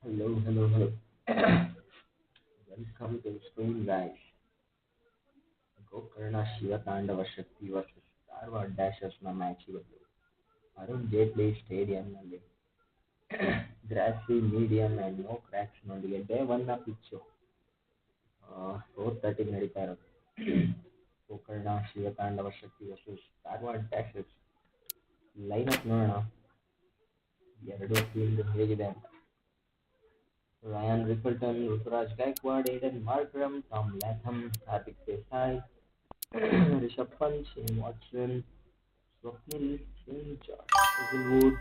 Hello, hello, hello. Welcome to the stream, guys. GOKARNA SHIVATANDAV SHAKTHI versus DHARWAD Dashers ನ match ಇವತ್ತು ಅರುಣ್ ಜೇಟ್ಲಿ ಸ್ಟೇಡಿಯಂನಲ್ಲಿ grassy medium and no ಕ್ರ್ಯಾಕ್ಸ್ನೊಂದಿಗೆ day ಒನ್ನ pitch 4:30 ನಡೀತಾ ಇರೋದು. Gokarna Shivatandava Shakti versus Dharwad Dashers. Lineup ನೋಡೋಣ ಎರಡು ಫೀಲ್ಡ್ ಹೇಗಿದೆ ಅಂತ. Ryan Rippleton, Ruturaj Gaikwad, Aiden Markram, Tom Latham, Hardik Desai, Rishabh Pant, Shane Watson, Swapnil Singh, Josh Hazelwood,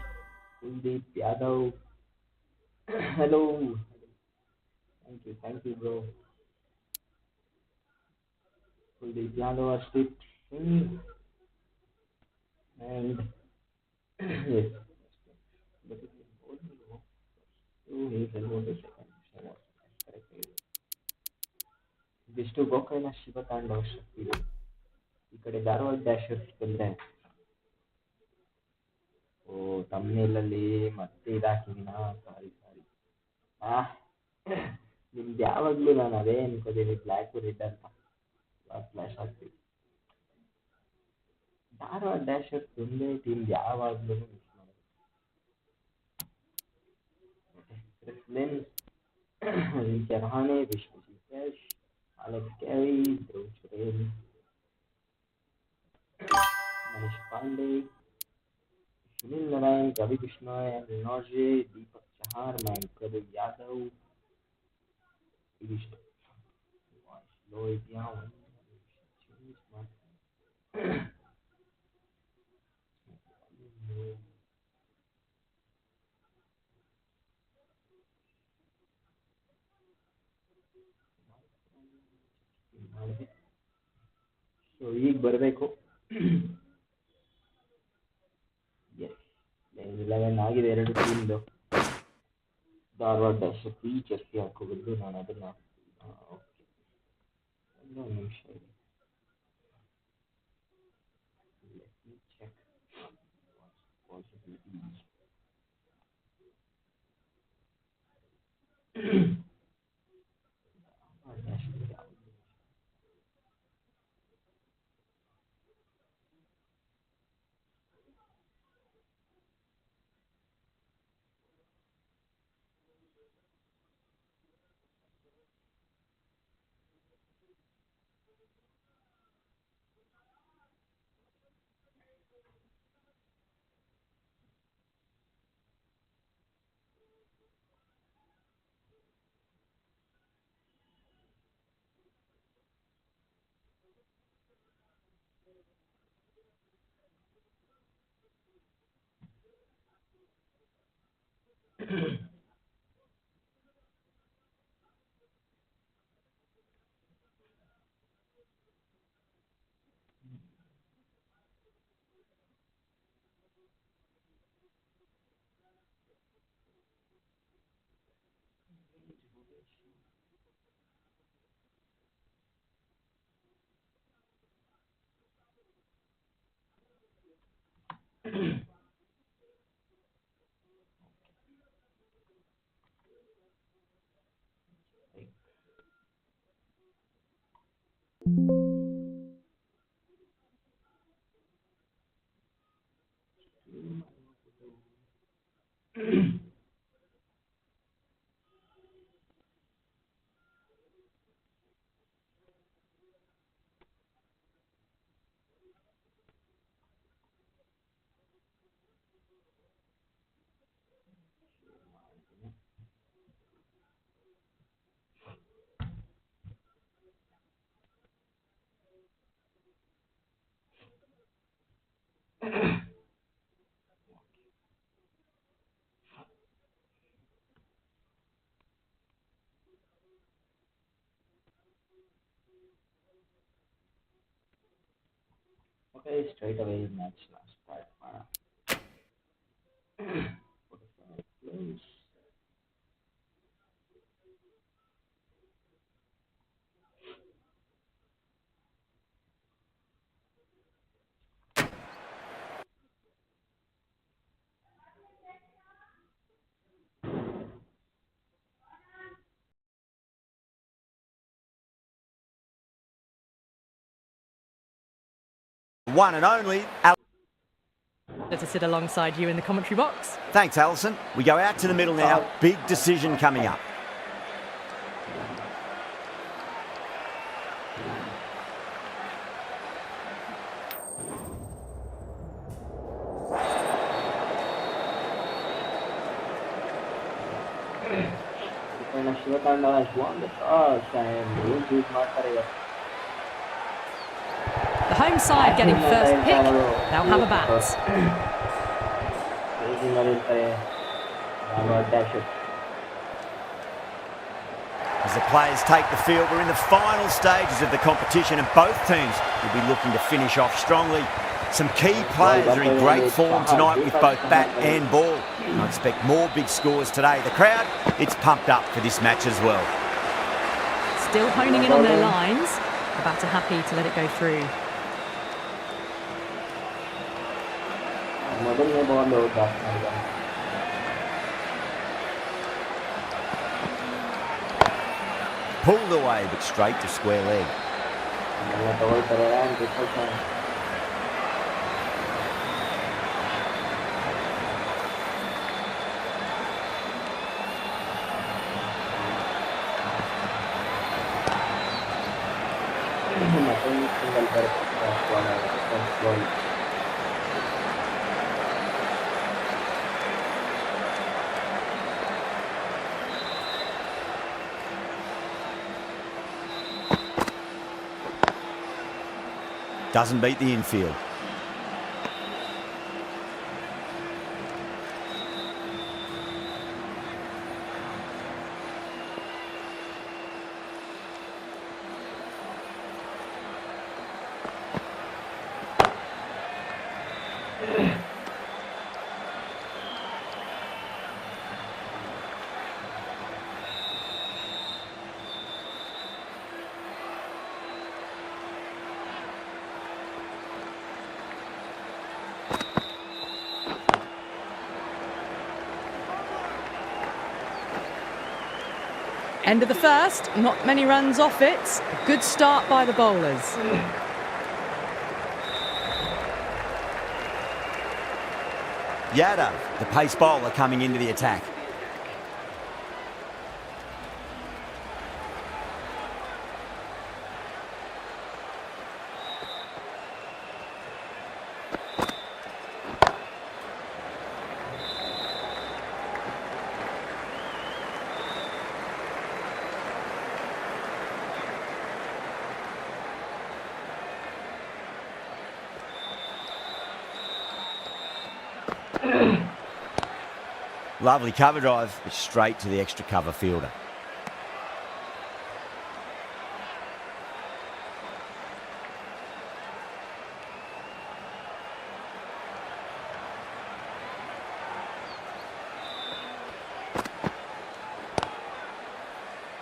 Kuldeep Yadav. Hello. Thank you, bro. Kuldeep Yadav, Arshdeep Singh, and yes, but it is only Hazelwood is second. Shane Watson is correct. ಇದಿಷ್ಟು ಗೋಕರ್ಣ ಶಿವತಾಂಡವ ಶಕ್ತಿ. ಈ ಕಡೆ ಧಾರವಾಡ ಡ್ಯಾಶರ್ಸ್ ಬಂದ್ರೆ ತಮ್ಮನೇಲಲ್ಲಿ ಮತ್ತೆ ಇದಾಕಿದ್ದೀನಾ? ಸಾರಿ ಸಾರಿ. ಆ ನಿಮ್ದು ಯಾವಾಗಲೂ ನಾನು ಅದೇ ಅನ್ಕೋತೀನಿ, ಬ್ಲ್ಯಾಕ್ ರೆಡ್ ಅಂತ ಫ್ಲಾಶ್ ಆಗ್ತೀವಿ. ಧಾರವಾಡ ಡ್ಯಾಶರ್ಸ್ ಒಂದೇ ಟೀಮ್ ಯಾವಾಗಲೂ ಮಿಸ್ ಮಾಡೋದು. Chris Lynn, Ajinkya Rahane, Vishwajit Yash, Alex carry, Dhruv ಸುರೇನ್, Manish Pandey, Sunil Narayan, Ravi Bishnoi, ರಿನೋಜೆ, Deepak Chahar, Mayank Pradeep Yadav. ಇದಿಷ್ಟು ಸ್ಲೋ ಇದೆಯಾ? ಚೇಂಜ್ ಮಾಡ್ತೀನಿ. ಮಾಡಿದೆ. ಸೊ ಈಗ ಬರಬೇಕು. ಎಸ್, 11 ಆಗಿದೆ ಎರಡು ಟೀಮ್ದು. ಧಾರವಾಡ ಡ್ಯಾಶರ್ಸ್ ಈ ಜರ್ಸಿ ಹಾಕೋಬಂದು ನಾನು ಅದನ್ನು ಓಕೆ ಒಂದು ನಿಮಿಷ ಇದೆ. Check possibilities. Okay, straight away ಮ್ಯಾಚ್ನ ಸ್ಟಾರ್ಟ್ ಮಾಡೋಣ. One and only. To sit alongside you in the commentary box. Thanks, Alison. We go out to the middle now. Big decision coming up. SHIVATANDAV has won the toss and will choose Martha. The home side getting first pick. They'll have a bat. As the players take the field, we're in the final stages of the competition and both teams will be looking to finish off strongly. Some key players are in great form tonight with both bat and ball. I expect more big scores today. The crowd, it's pumped up for this match as well. Still honing in on their lines. The batter happy to let it go through. Pulled away, but straight to square leg. Doesn't beat the infield. End of the first, not many runs off it. A good start by the bowlers. Yadav, the pace bowler, coming into the attack. Lovely cover drive, but straight to the extra cover fielder.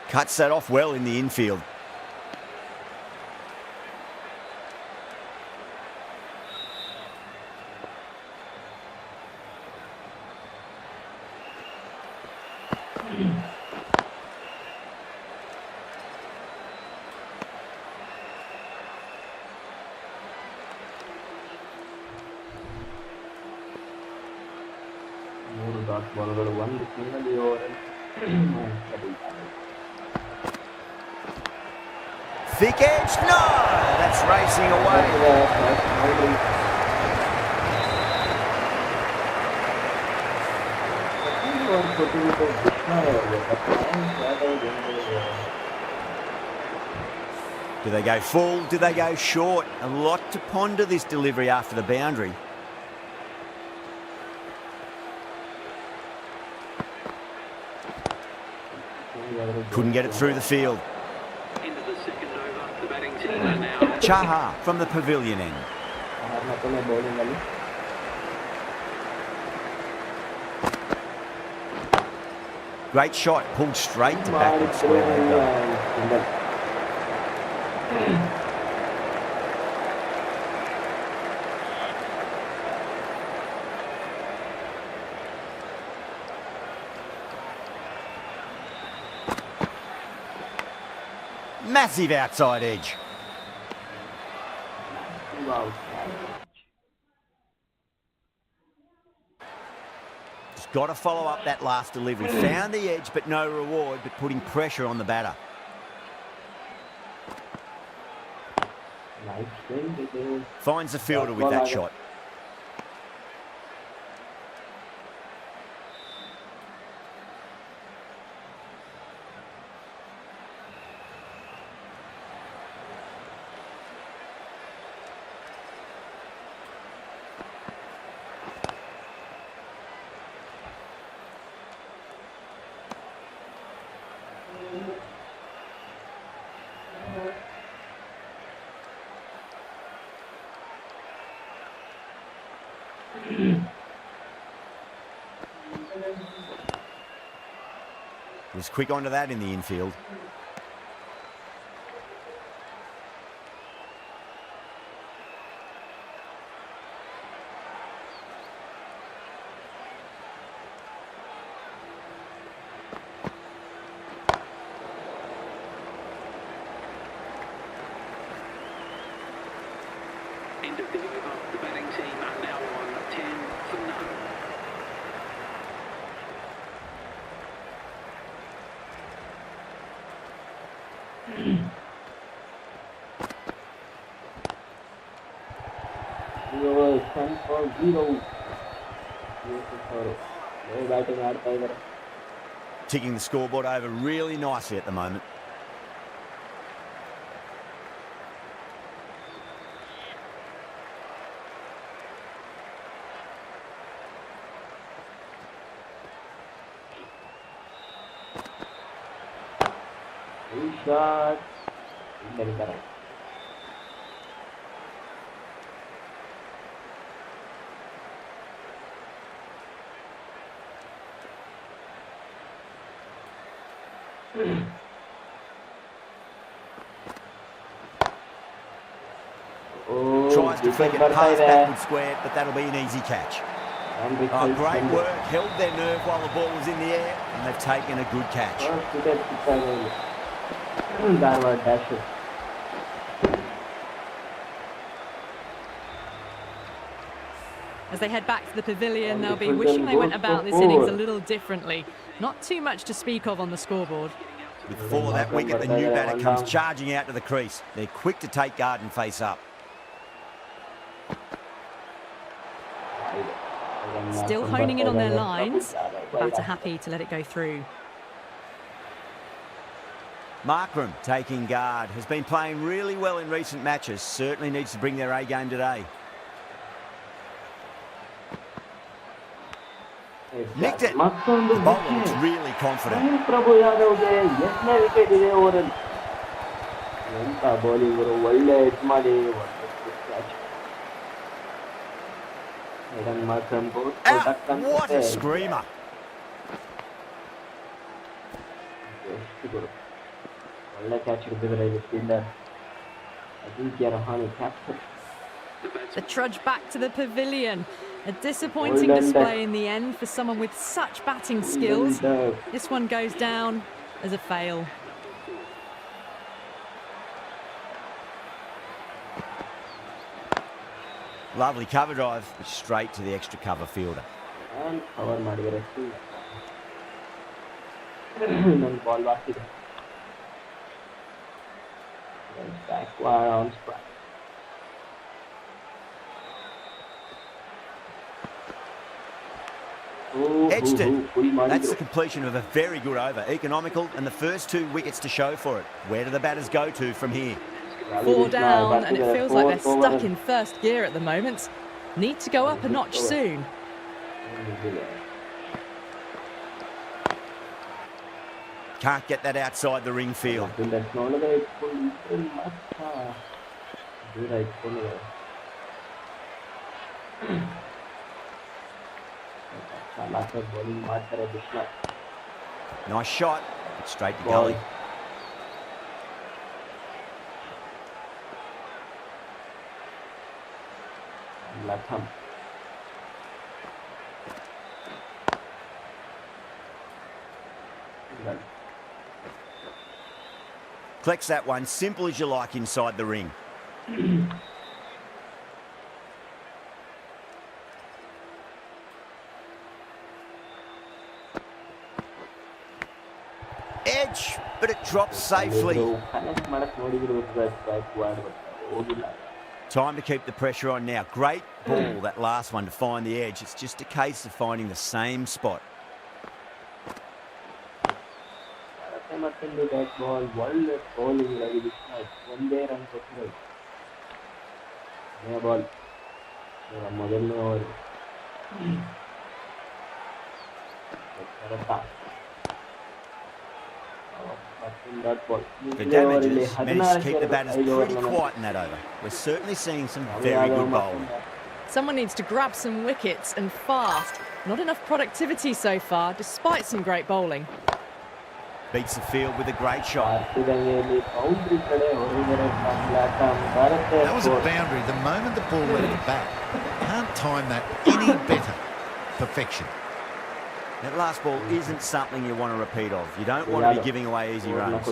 Cuts that off well in the infield. Thick edge, no! That's racing away. Do they go full? Do they go short? A lot to ponder this delivery after the boundary. Couldn't get it through the field. Into the second over, the batting team are now. Chaha from the pavilion end. Great shot, pulled straight to backward square leg. Massive outside edge. got to follow up that last delivery. Found the edge, but no reward, but putting pressure on the batter. Nice swing. Finds the fielder with that shot. Was quick onto that in the infield. End of the over. The batting team are now on 10 for none. Ticking the scoreboard over really nicely at the moment. Shot. Tries to flick it past backward square, but that'll be an easy catch. Oh, great work. Held their nerve while the ball was in the air, and they've taken a good catch. DHARWAD dashes. As they head back to the pavilion, they'll be wishing they went about this innings a little differently. Not too much to speak of on the scoreboard. With four of that wicket, the new batter comes charging out to the crease. They're quick to take guard and face up. Still honing in on their lines. Batter happy to let it go through. Markram taking guard. Has been playing really well in recent matches. Certainly needs to bring their A game today. Nicked it. The bowler looks really confident. Out. What a screamer. The trudge back to the pavilion. A disappointing display in the end for someone with such batting skills. This one goes down as a fail. Lovely cover drive, but straight to the extra cover fielder. Backward on strike. Edged it. That's the completion of a very good over. Economical, and the first 2 wickets to show for it. Where do the batters go to from here? 4 down, and it feels like they're stuck in first gear at the moment. Need to go up a notch soon. Can't get that outside the ring field. Nice shot, but straight to gully. Collects that one, simple as you like inside the ring. Edge, but it drops safely. Time to keep the pressure on now. Great ball, that last one, to find the edge. It's just a case of finding the same spot. The Damages managed to keep the batters pretty quiet in that over. We're certainly seeing some very good bowling. Someone needs to grab some wickets and fast. Not enough productivity so far, despite some great bowling. Beats the field with a great shot. That was a boundary the moment the ball left the bat. Can't time that any better. Perfection. That last ball isn't something you want to repeat of. You don't want to be giving away easy runs.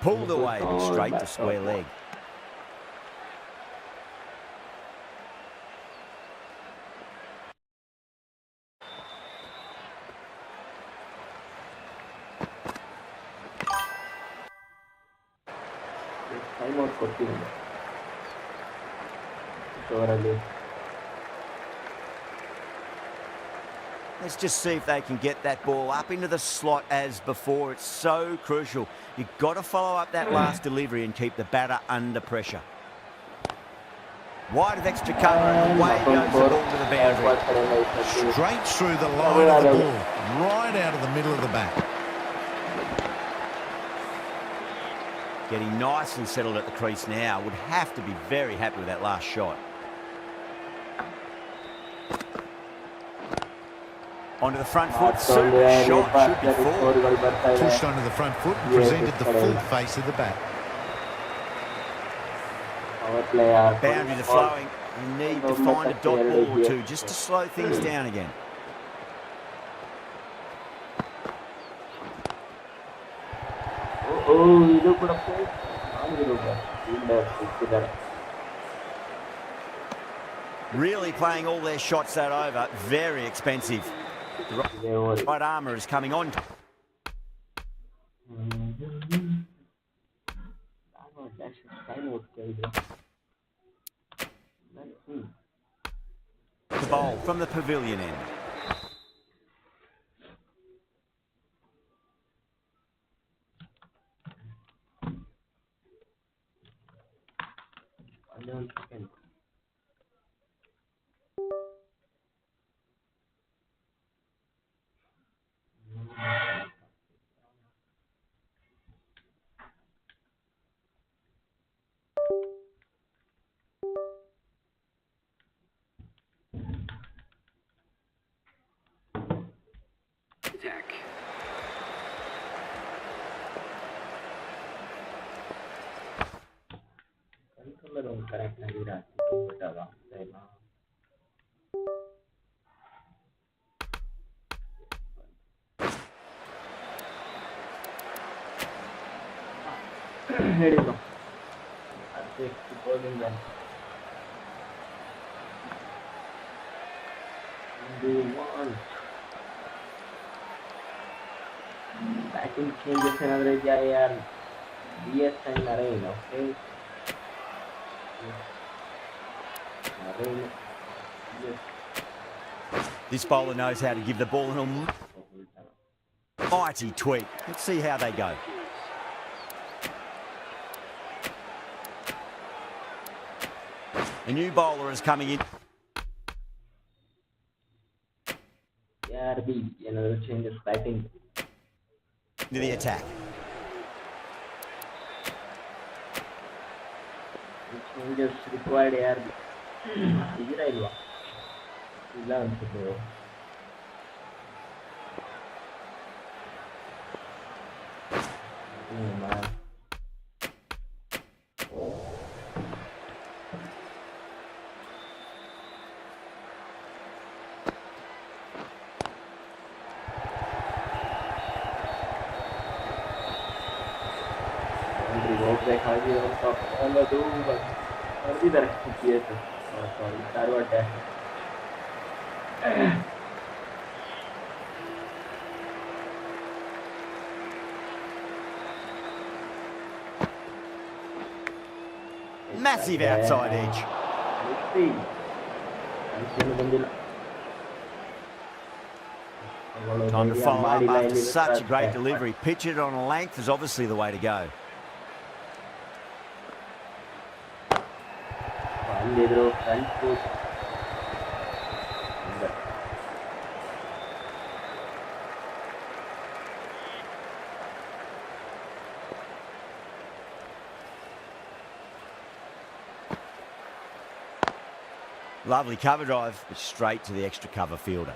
Pulled away, but straight to square leg. Let's just see if they can get that ball up into the slot as before. It's so crucial. You've got to follow up that last delivery and keep the batter under pressure. Wide of extra cover, and away goes the ball to the boundary. Straight through the line of the ball, right out of the middle of the bat. Getting nicely settled at the crease now. Would have to be very happy with that last shot. Onto the front foot, super shot, should be four. Pushed onto the front foot and presented the full face of the bat. Boundaries are flowing. You need to find a dot ball or two just to slow things down again. Really playing all their shots that over. Very expensive. The right armour is coming on. The bowl from the pavilion end. Attack. Batting changes another yaar. DS and Narain, okay. Narain. Yes. This bowler knows how to give the ball an almighty tweak. Let's see how they go. A new bowler is coming in. Yeah, another change of batting. To the attack. Changes required yaar. Is it right? Massive outside edge. Time to follow up after such a great delivery. Pitch it on a length is obviously the way to go. Lovely cover drive, but straight to the extra cover fielder.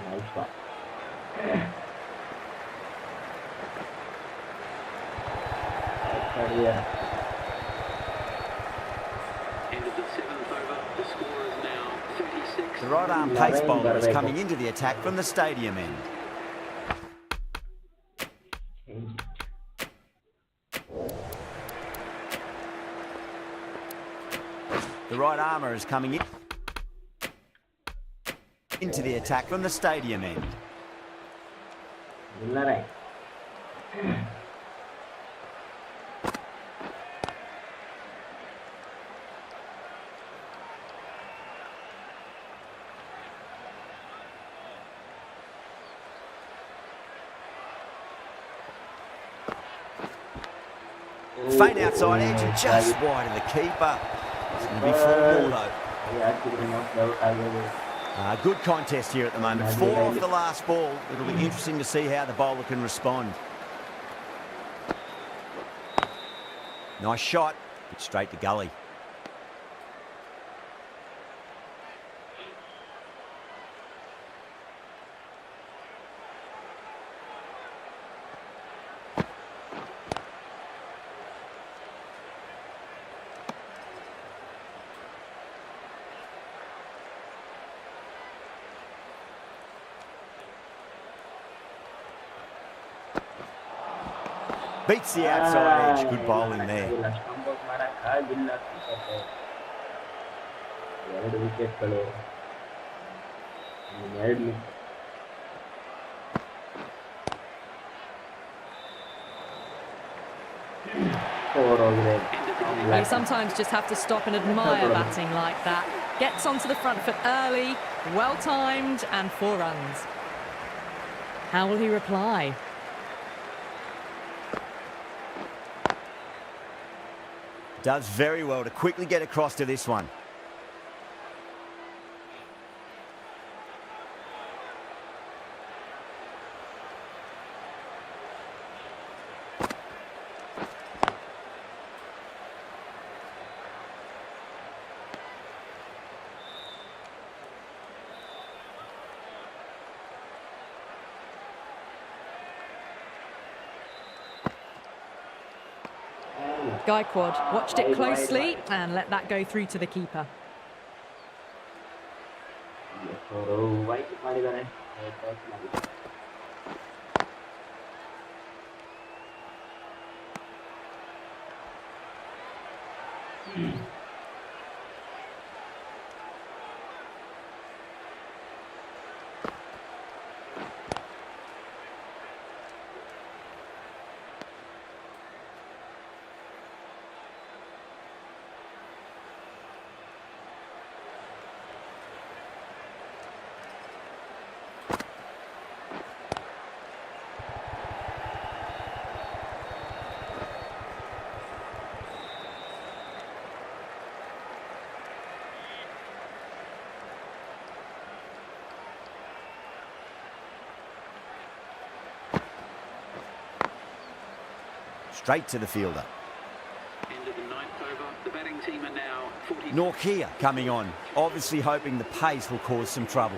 Nice one. End of the 7th over. The score is now 36. The right arm pace bowler is coming into the attack from the stadium end. The right armour is coming into the attack from the stadium end. Faint outside edge and just wide of the keeper. It's going to be 4 more though. Good contest here at the moment. 4 off the last ball. It'll be interesting to see how the bowler can respond. Nice shot, but straight to gully. Beats the outside edge. Good bowling there. You sometimes just have to stop and admire batting like that. Gets onto the front foot early, well timed, and 4 runs. How will he reply? Does very well to quickly get across to this one. Gaikwad watched it closely and let that go through to the keeper. Straight to the fielder. End of the 9th over. The batting team are now 40. Norkia coming on, obviously hoping the pace will cause some trouble.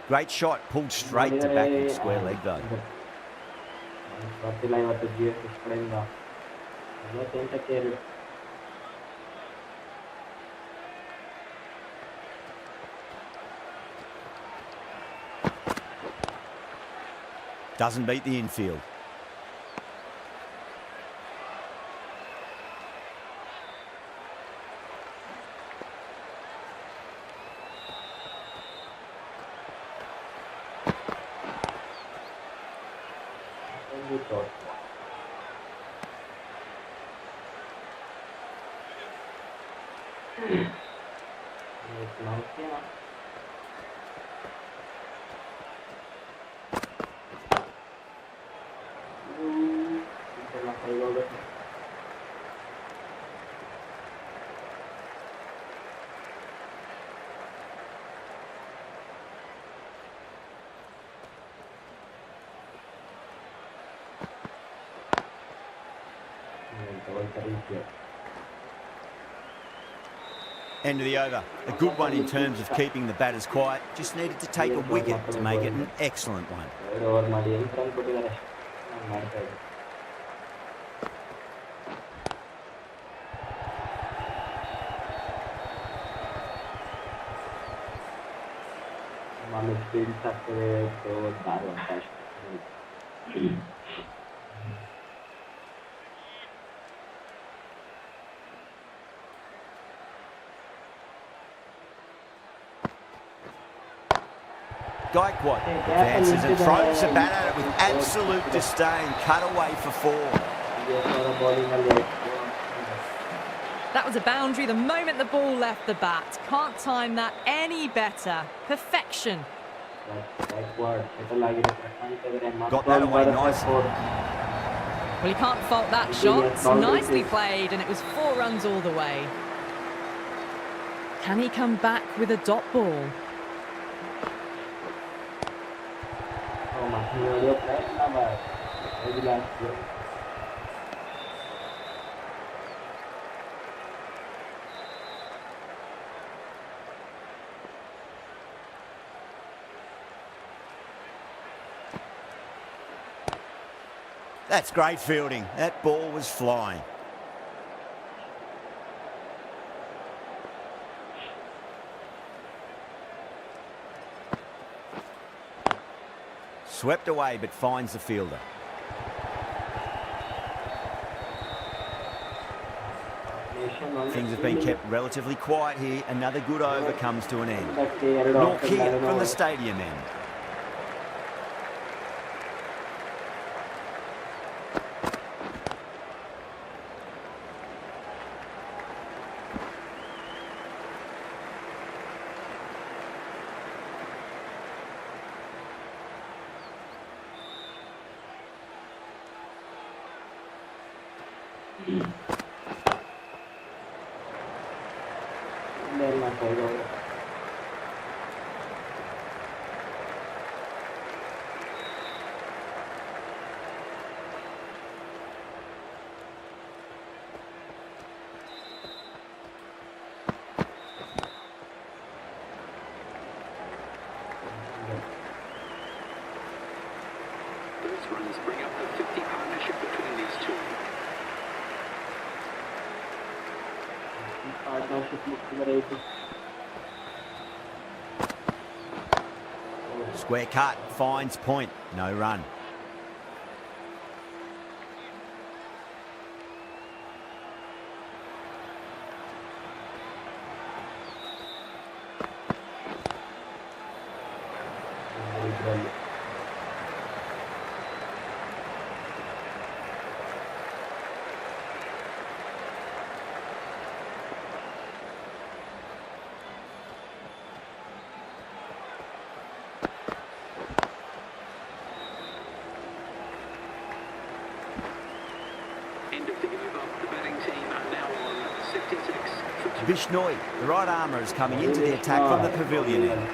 Great shot, pulled straight to back in square leg though. Doesn't beat the infield. End of the over. A good one in terms of keeping the batters quiet. Just needed to take a wicket to make it an excellent one. Gaikwad advances and throws the bat at it with absolute disdain. Cut away for 4. That was a boundary the moment the ball left the bat. Can't time that any better. Perfection. Got that away nicely. Well, you can't fault that shot. It's nicely played, and it was 4 runs all the way. Can he come back with a dot ball? That's great fielding. That ball was flying. Swept away, but finds the fielder. Things have been kept relatively quiet here. Another good over comes to an end. Knock here from the stadium end. Those runs bring up the 50 partnership between these two. Square cut, finds point, no run. Bishnoi, the right armour, is coming into the attack from the pavilion end.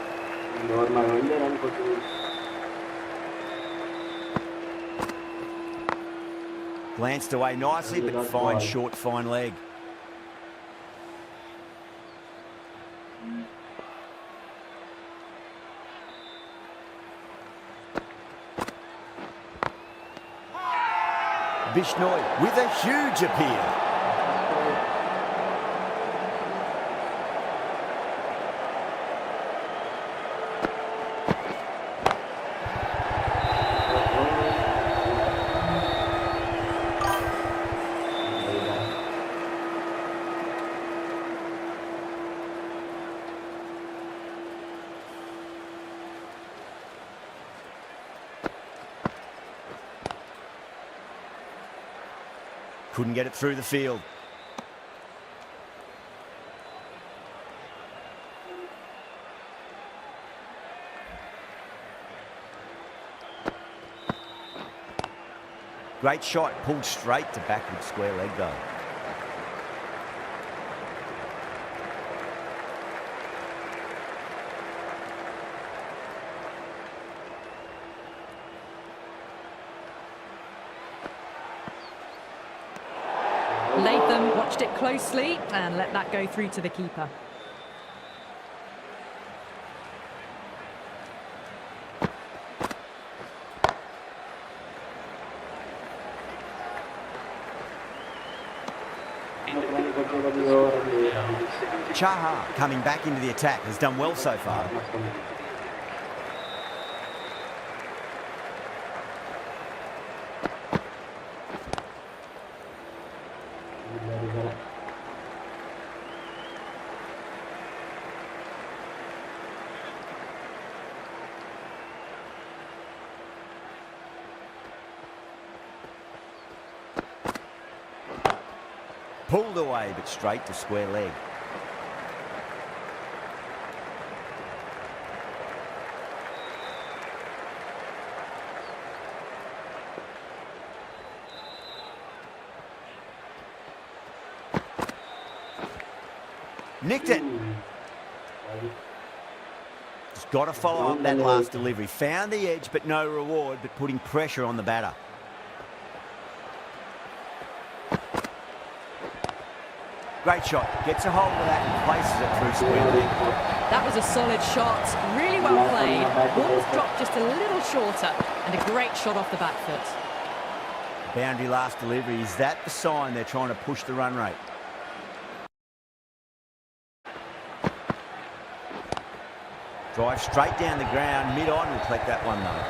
Glanced away nicely, but fine short, fine leg. Bishnoi with a huge appeal. Couldn't get it through the field. Great shot, pulled straight to backward square leg though. Latham watched it closely and let that go through to the keeper. Chaha coming back into the attack has done well so far. Pulled away, but straight to square leg. Nicked it. Just got to follow up that last delivery. Found the edge, but no reward, but putting pressure on the batter. Great shot. Gets a hold of that and places it through square leg. That was a solid shot, really well played. Ball was dropped just a little shorter and a great shot off the back foot. Boundary last delivery. Is that the sign they're trying to push the run rate? Drive straight down the ground, mid-on, will collect that one though.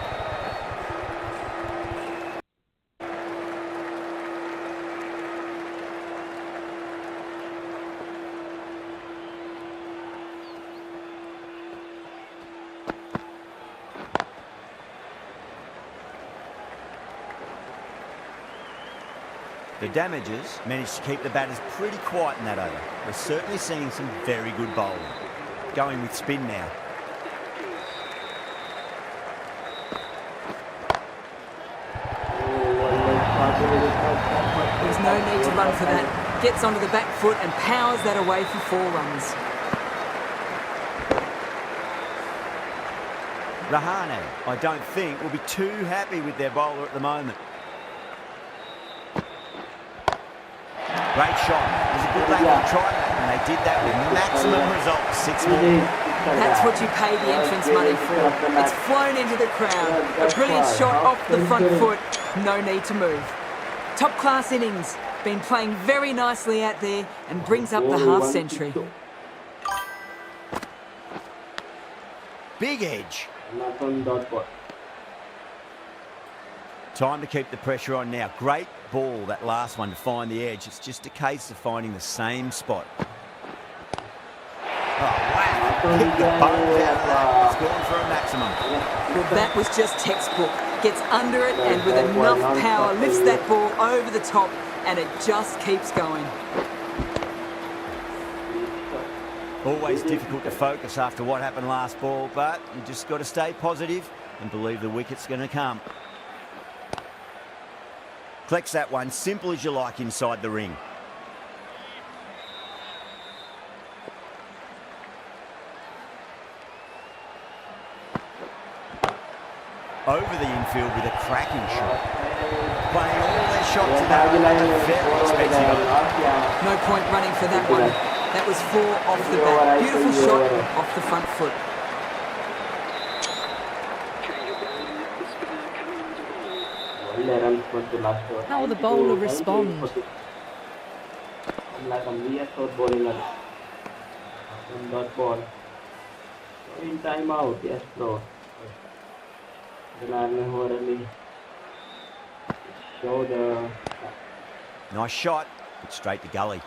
The Damages managed to keep the batters pretty quiet in that over. We're certainly seeing some very good bowling. Going with spin now. There's no need to run for that. Gets onto the back foot and powers that away for 4 runs. Rahane, I don't think, will be too happy with their bowler at the moment. Great shot. It was a good angle to try that, and they did that with maximum results. 6 more. That's what you pay the entrance money for. It's flown into the crowd. A brilliant shot off the front foot. No need to move. Top class innings. Been playing very nicely out there and brings up the half century. Big edge. Time to keep the pressure on now. Great ball, that last one, to find the edge. It's just a case of finding the same spot. Oh, wow. Hit the bones out of that. It's gone for a maximum. Well, that was just textbook. Gets under it and with enough power lifts that ball over the top and it just keeps going. Always difficult to focus after what happened last ball, but you just got to stay positive and believe the wicket's going to come. Collects that one, simple as you like, inside the ring. Over the infield with a cracking shot. Playing all their shots in that very expensive over. No point running for that one. That was 4 off the bat. Beautiful shot off the front foot. How will the bowler respond? Like a mere short bowling on dot ball. So in time out, yes, bro. Then I'm already show the. Nice shot, but straight to gully.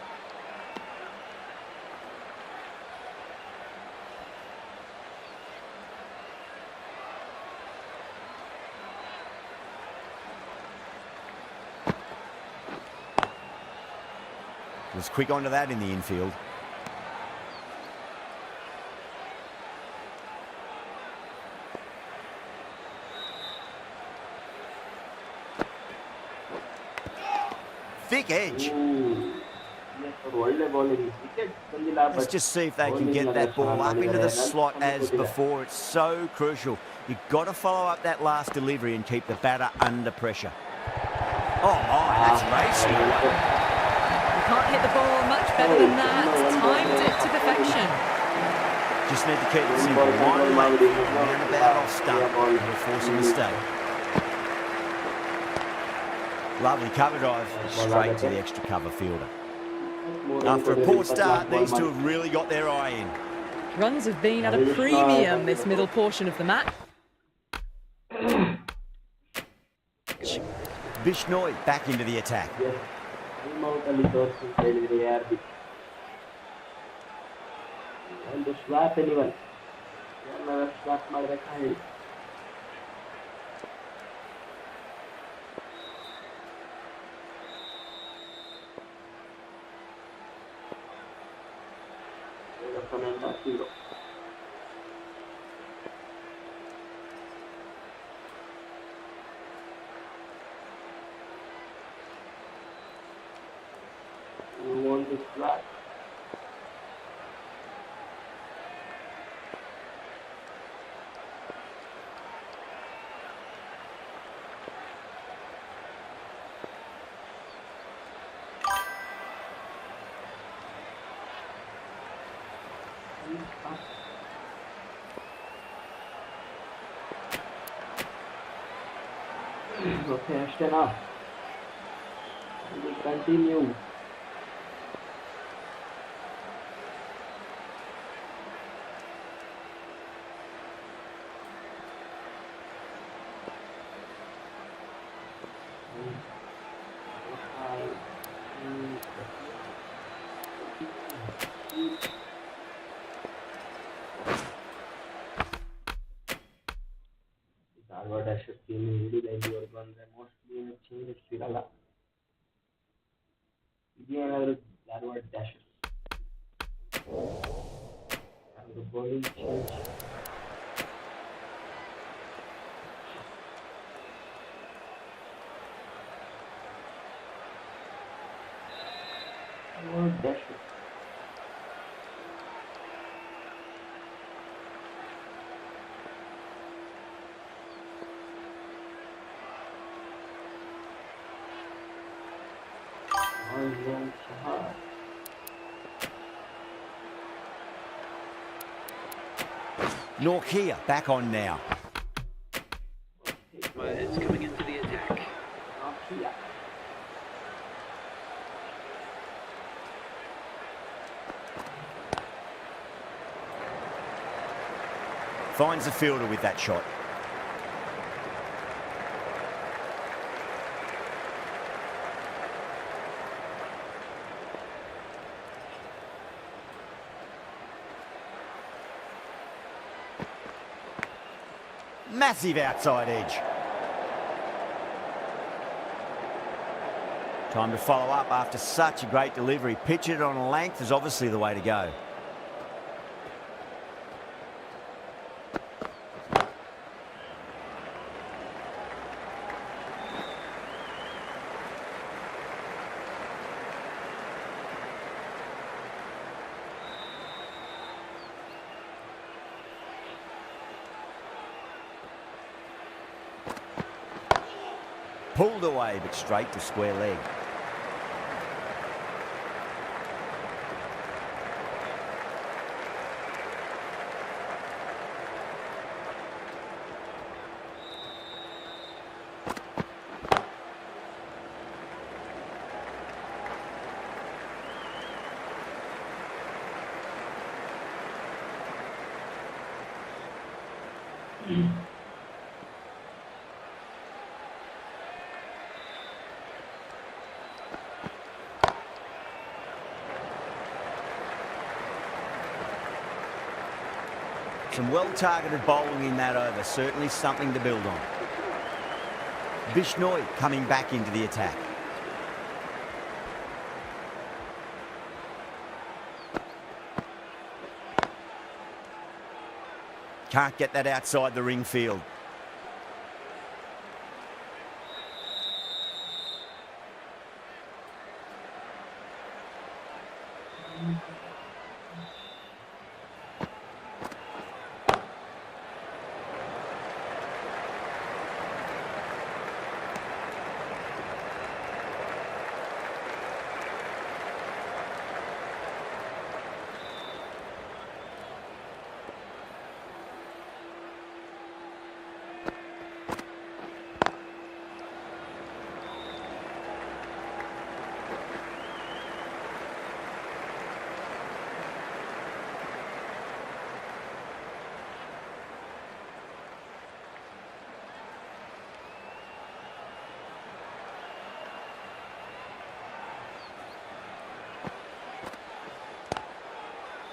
Was quick onto that in the infield. Thick edge. Let's just see if they can get that ball up into the slot as before. It's so crucial. You've got to follow up that last delivery and keep the batter under pressure. Oh my, that's racing away. Can't hit the ball much better than that. Timed it to perfection. Just need to keep it simple. One length, roundabout off stump, and we'll force a mistake. Lovely cover drive, straight to the extra cover fielder. After a poor start, these two have really got their eye in. Runs have been at a premium this middle portion of the match. Bishnoi back into the attack. ಒಂದು swap ಎಲಿವನ್ ಎಲ್ಲ swap ಮಾಡಬೇಕಾಗಿ ಒಂದು swap Okay, Ashtana. We will continue. Dharwad SHAKTHI Hindi language one the mostly changes Srirala. Again, our Dharwad dashes. And the bowling change. Dharwad dashes. Norkia back on now. It's coming into the attack. Finds the fielder with that shot. Massive outside edge. Time to follow up after such a great delivery. Pitch it on a length is obviously the way to go. Pulled away, but straight to square leg. Some well-targeted bowling in that over, certainly something to build on. Bishnoi coming back into the attack. Can't get that outside the ring field.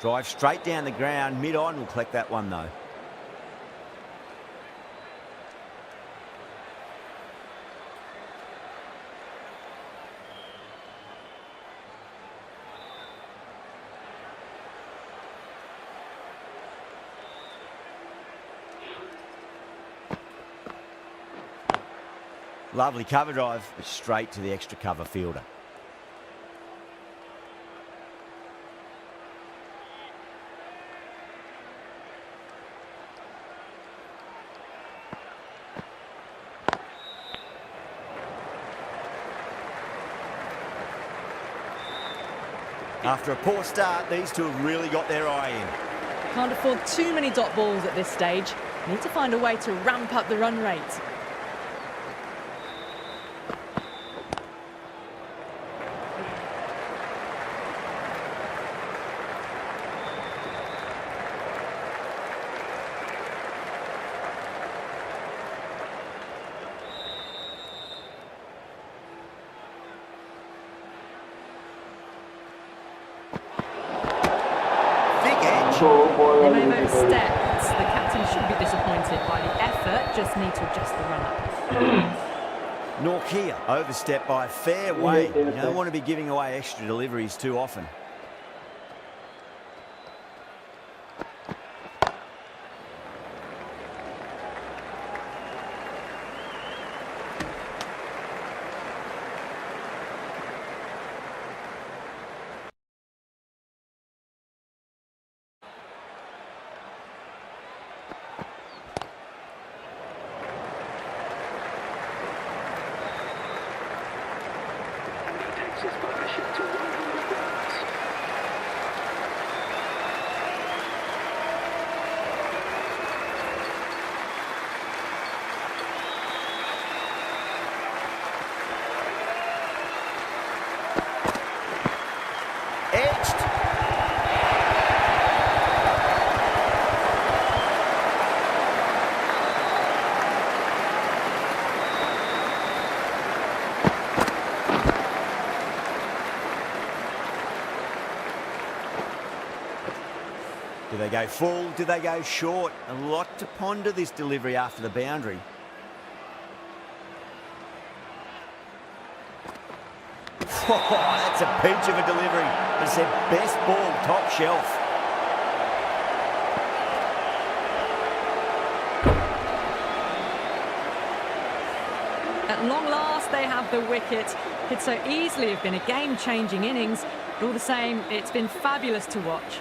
Drive straight down the ground. Mid-on will collect that one, though. Lovely cover drive, straight to the extra cover fielder. After a poor start, these two have really got their eye in. Can't afford too many dot balls at this stage. Need to find a way to ramp up the run rate. They may have overstepped. The captain should be disappointed by the effort, just need to adjust the run-up. Norkia overstepped by a fair way. You don't want to be giving away extra deliveries too often. Takes his partnership to 100 yards. Edged. Do they go full? Do they go short? A lot to ponder this delivery after the boundary. Oh, that's a peach of a delivery. It's their best ball, top shelf. At long last, they have the wicket. Could so easily have been a game-changing innings, but all the same, it's been fabulous to watch.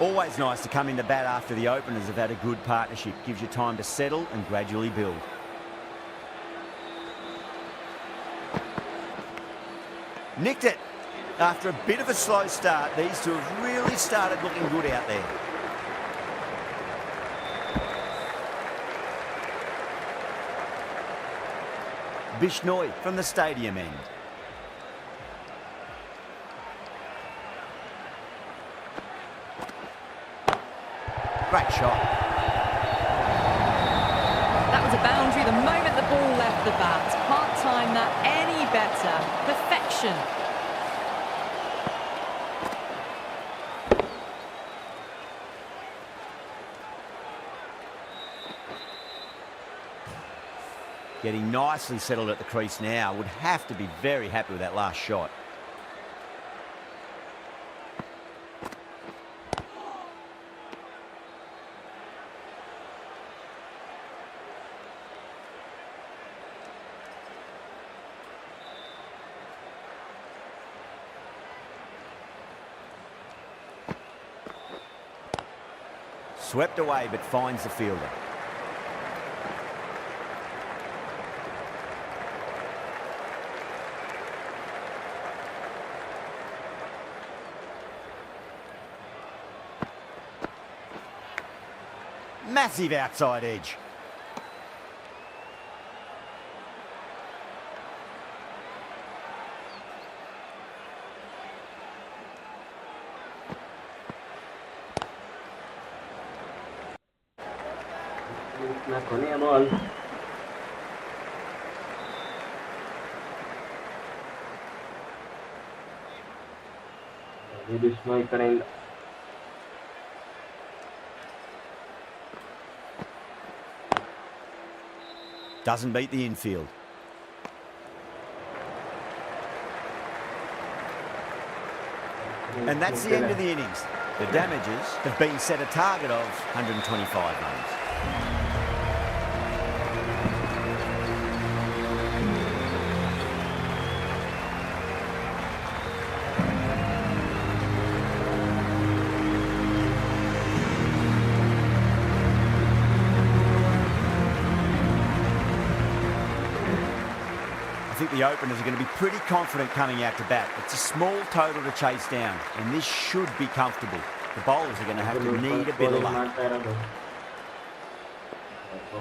Always nice to come into bat after the openers have had a good partnership. Gives you time to settle and gradually build. Nicked it. After a bit of a slow start, these two have really started looking good out there. Bishnoi from the stadium end. Great shot. the moment the ball left the bat. Can't time that any better. Perfection. Getting nicely settled at the crease now. Would have to be very happy with that last shot. Swept away, but finds the fielder. Massive outside edge. ಕೊನೆಯ ball Vishnu ಈ ಕಡೆಯಿಂದ Doesn't beat the infield. And that's the end of the innings. The damages have been set a target of 125 runs. I think the openers are going to be pretty confident coming out to bat. It's a small total to chase down, and this should be comfortable. The bowlers are going to have to need a bit of luck.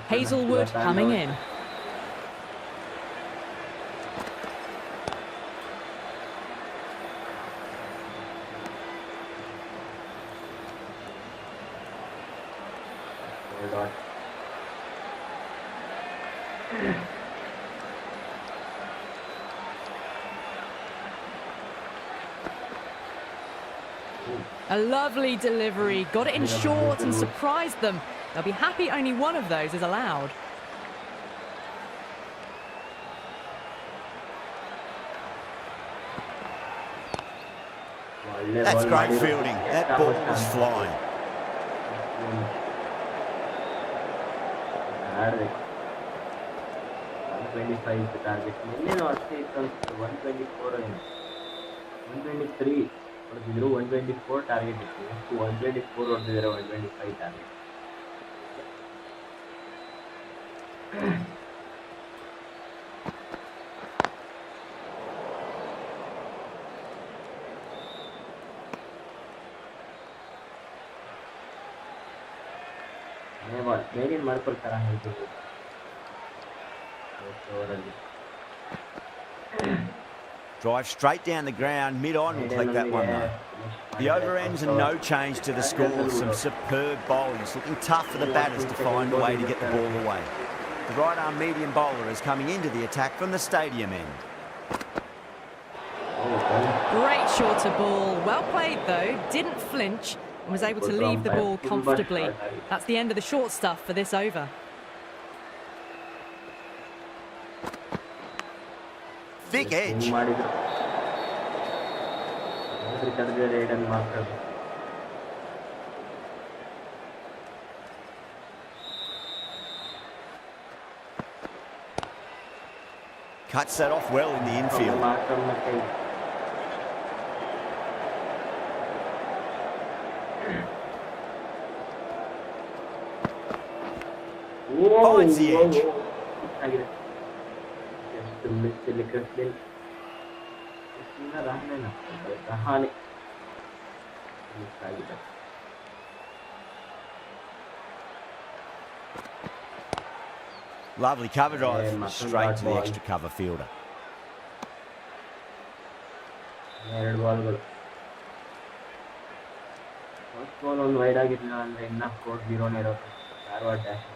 Hazelwood coming in. A lovely delivery, got it in short and surprised them. They'll be happy only one of those is allowed. That's great fielding. That ball was flying. the target. 124 123 ಹೊಡೆದಿದ್ರು 124 target ಇತ್ತು 124 ಹೊಡೆದಿದ್ದಾರೆ 125 target ಮೇಲಿನ ಮಾಡ್ಕೊಳ್ತಾರ ಹೇಳ್ತೀವಿ ಓವರಲ್ಲಿ Drive straight down the ground, mid-on will collect that one though. The over ends and no change to the score. Some superb bowling. It's looking tough for the batters to find a way to get the ball away. The right-arm medium bowler is coming into the attack from the stadium end. Great shorter ball. Well played though. Didn't flinch and was able to leave the ball comfortably. That's the end of the short stuff for this over. Thick edge. Cuts that off well in the infield. Finds the edge. Lovely cover drive straight to the extra cover fielder. First ball ಒಂದು wide ಆಗಿರಲಿಲ್ಲ ಅಂದ್ರೆ ಇನ್ನ score 0 ಇರುತ್ತೆ Dharwad dash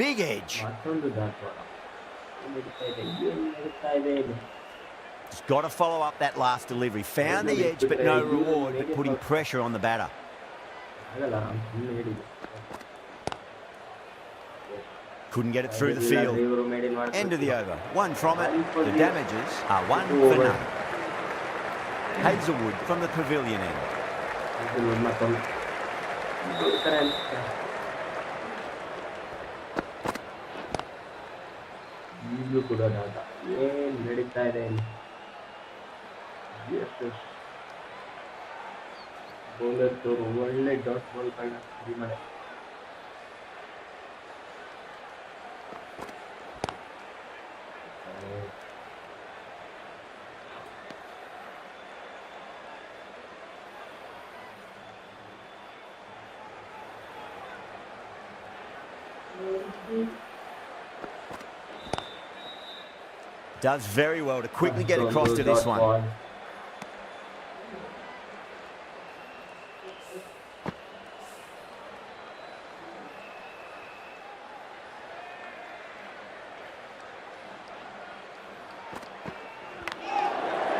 Big edge. ಮತ್ತೊಂದು ಧಾರವಾಡ ನಡೀತಾ ಇದೆ, ಏನು ನಡೀತಾ ಇದೆ ಇದು? Just got to follow up that last delivery. Found the edge, but no reward, but putting pressure on the batter. ಆಗಲ್ಲ, ನಾನು ಸುಮ್ಮನೆ ಹೇಳಿದ್ದೆ. Couldn't get it through the field. ಇವರು made in End of the over. One from it. The damages are 1 for none. Hazelwood from the pavilion end. ಮತ್ತೊಂದು ಬಿಡ್ತಾರೆ ಅನ್ಸುತ್ತೆ. ಈಗಲೂ ಕೂಡ ಡಾಟ ಏನು ನಡೀತಾ ಇದೆ ಇಲ್ಲಿ? ಬೌಲರ್ಸ್ ಅವರು ಒಳ್ಳೆ ಡಾಟ್ ಬಾಲ್ಗಳನ್ನ ಸರಿ ಮಾಡಿ Does very well to quickly get across to this one.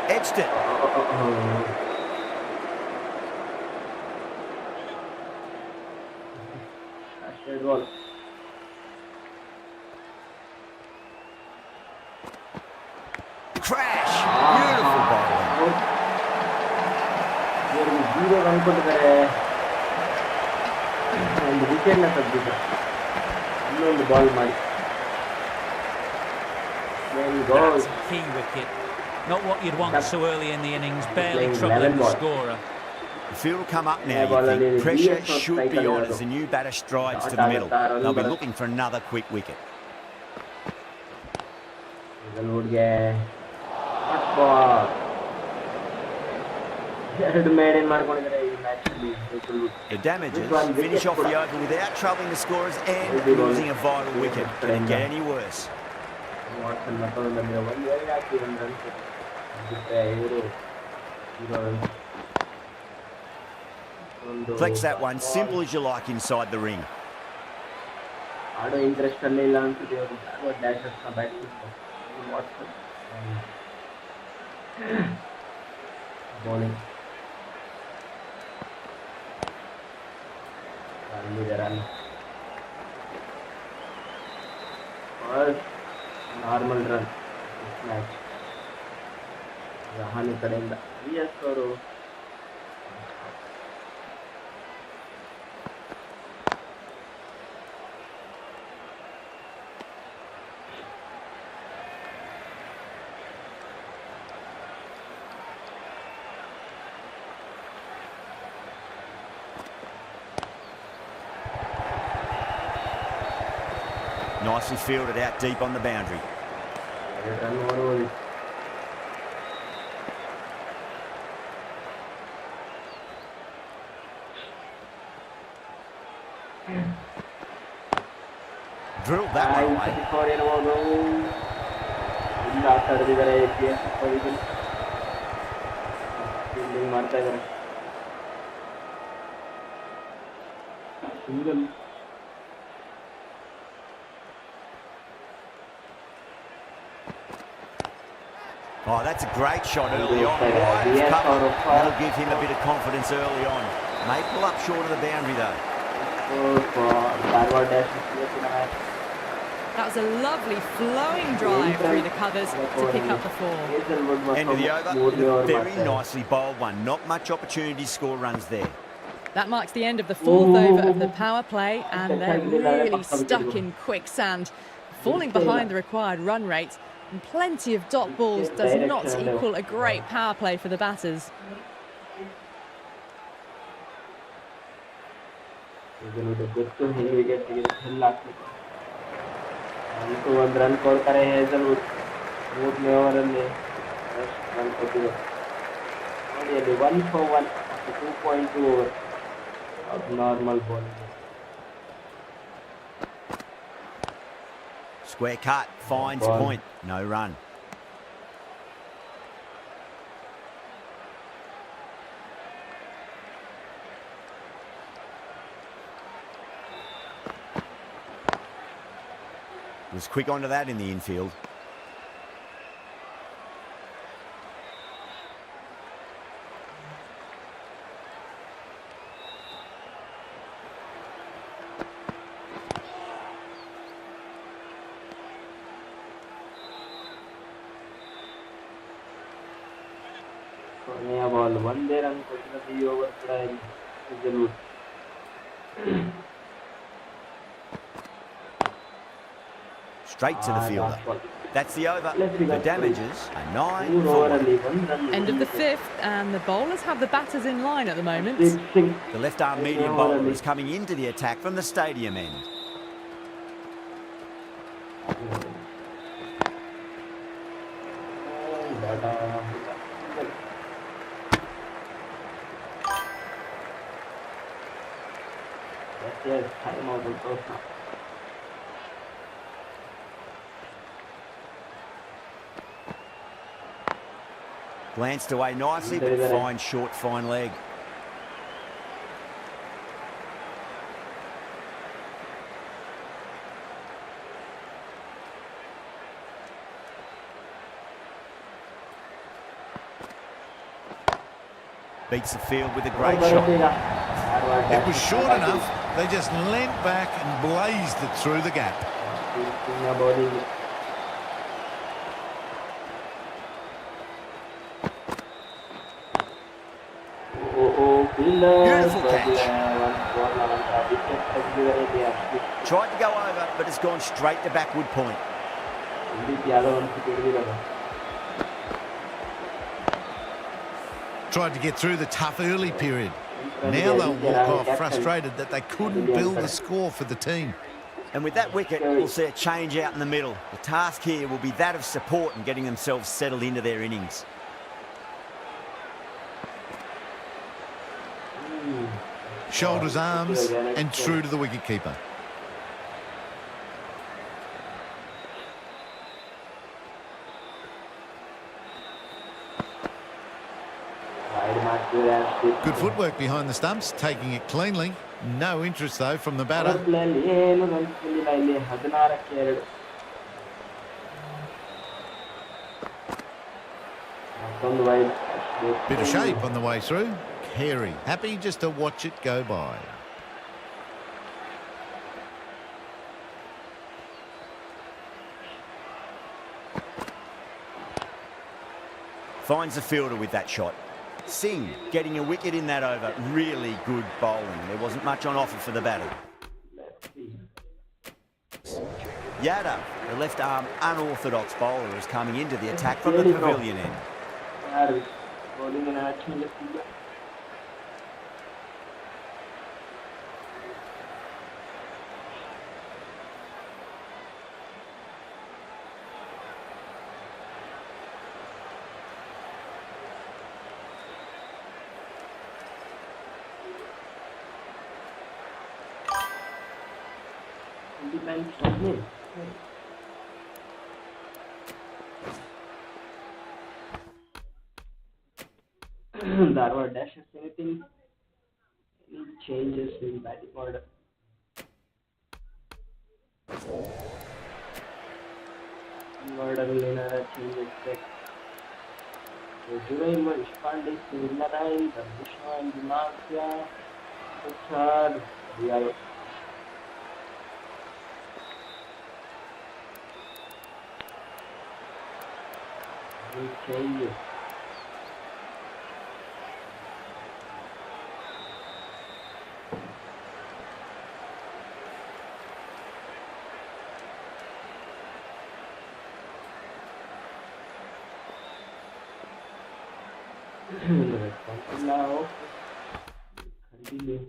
Edged it. Crash! Beautiful bowling. ಇವರು 0 ರನ್ ಕೊಟ್ಟಿದ್ದಾರೆ, ಒಂದು ವಿಕೆಟ್ನ ತೆಗೆದಿದ್ದಾರೆ. ಇನ್ನೊಂದು ಬಾಲ್ ಮಾಡಿ That's a key wicket. Not what you'd want so early in the innings, barely troubling the scorer. The field will come up now, you think. Pressure should be on as the new batter strides to the middle. They'll be looking for another quick wicket. ಎರಡು made in ಮಾಡ್ಕೊಂಡಿದ್ದಾರೆ ಈ match ಅಲ್ಲಿ. The damages finish off the over without troubling the scorers and losing a vital wicket. Can it get any worse? Watson ಮತ್ತೊಂದು ಬಂದಿದೆ, ಒಂದು ಎರಡು ಹಾಕಿ ಒಂದು run ಬಿಟ್ಟರೆ ಇವರು Flex that one, simple as you like inside the ring. ಆಡೋ interest ಅಲ್ಲೇ ಇಲ್ಲ ಅನ್ಸುತ್ತೆ ಇವರು. ಧಾರವಾಡ ಡ್ಯಾಶರ್ಸ್ನ ಬ್ಯಾಟ್ಸ್ಮನ್ ವಾಟ್ಸನ್ ಬೌಲಿಂಗ್ ಅಲ್ಲಿದೆ run. Normal run match. Rahane ಕಡೆಯಿಂದ ಎಸ್ ಅವರು Nicely fielded out deep on the boundary. Run over. Drilled that one away. ಇರಬಹುದು. ಇಲ್ಲ ತಡೆದಿದ್ದಾರೆ, ಫೀಲ್ಡಿಂಗ್ ಮಾಡ್ತಾ ಇದ್ದಾರೆ. Single Oh, that's a great shot early on. Wide of cover. That'll give him a bit of confidence early on. May pull up short of the boundary though. That was a lovely flowing drive through the covers to pick up the 4. End of the over. Very nicely bowled one. Not much opportunity to score runs there. That marks the end of the 4th over of the power play, and they're really stuck in quicksand, falling behind the required run rate. And plenty of dot balls does not equal a great power play for the batters. ಒಂದು run ಕೊಡ್ತಾರೆ Hazlewood. 3ನೇ ಓವರಲ್ಲಿ run ಕೊಟ್ಟಿದ್ದಾರೆ ನೋಡಿ ಅಲ್ಲಿ. 1 for 1 2.2 over normal ball. Square cut, finds point, no run. Was quick onto that in the infield. ಕೊನೆಯ ball ಒಂದೇ run ಕೊಟ್ಟಿರೋದು ಈ ಓವರ್ ಕೂಡ ಗೆಲ್ಲುವುದು. Straight to the fielder. That's the over. The damages are 9 ಮೂರು for 1. ಓವರಲ್ಲಿ 1 run. End of the fifth, and the bowlers have the batters in line at the moment. The left-arm medium bowler is coming into the attack from the stadium end. Yes, time out of those now. Glanced away nicely, but fine short, fine leg. Beats the field with a great shot. It was short enough. They just leant back and blazed it through the gap. Beautiful catch. Tried to go over, but it's gone straight to backward point. Tried to get through the tough early period. Now they'll walk off frustrated that they couldn't build the score for the team. And with that wicket, we'll see a change out in the middle. The task here will be that of support and getting themselves settled into their innings. Shoulders, arms, and through to the wicketkeeper. Good footwork behind the stumps, taking it cleanly. No interest, though, from the batter. Bit of shape on the way through. Carey, happy just to watch it go by. Finds the fielder with that shot. Singh getting a wicket in that over. Really good bowling. There wasn't much on offer for the batter. Yadav, the left-arm unorthodox bowler, is coming into the attack from the pavilion end. Dharwad dashes, anything? Any changes in batting order? Order will change expect. July Manish Pandey, Narayan, Vishnu and Dimasya, Uchad, Rial. Changes. Now, continue.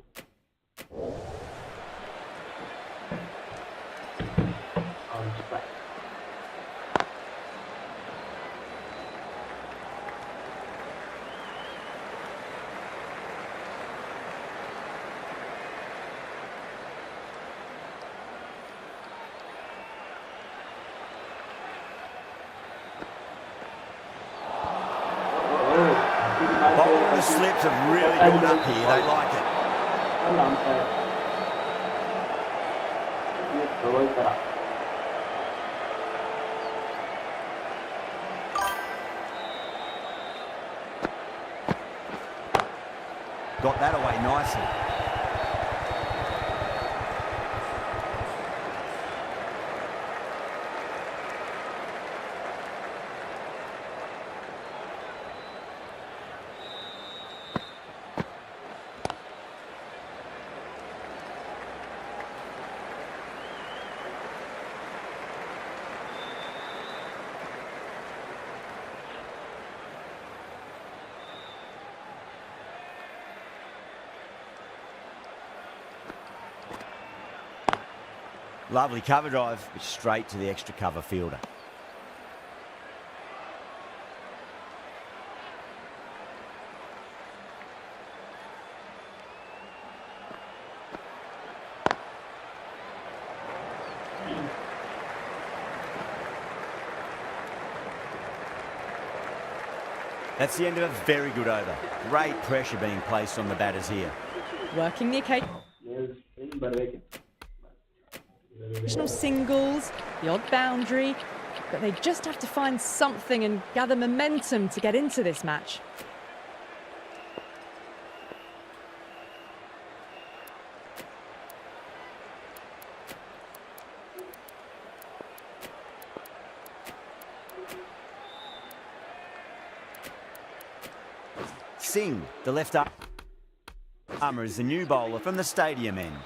On strike. The slips have really gone up here. They like it. got that away nicely. Lovely cover drive, but straight to the extra cover fielder. That's the end of a very good over. Great pressure being placed on the batters here. Working the occasional singles, the odd boundary, but they just have to find something and gather momentum to get into this match. Singh, the left armour, is the new bowler from the stadium end.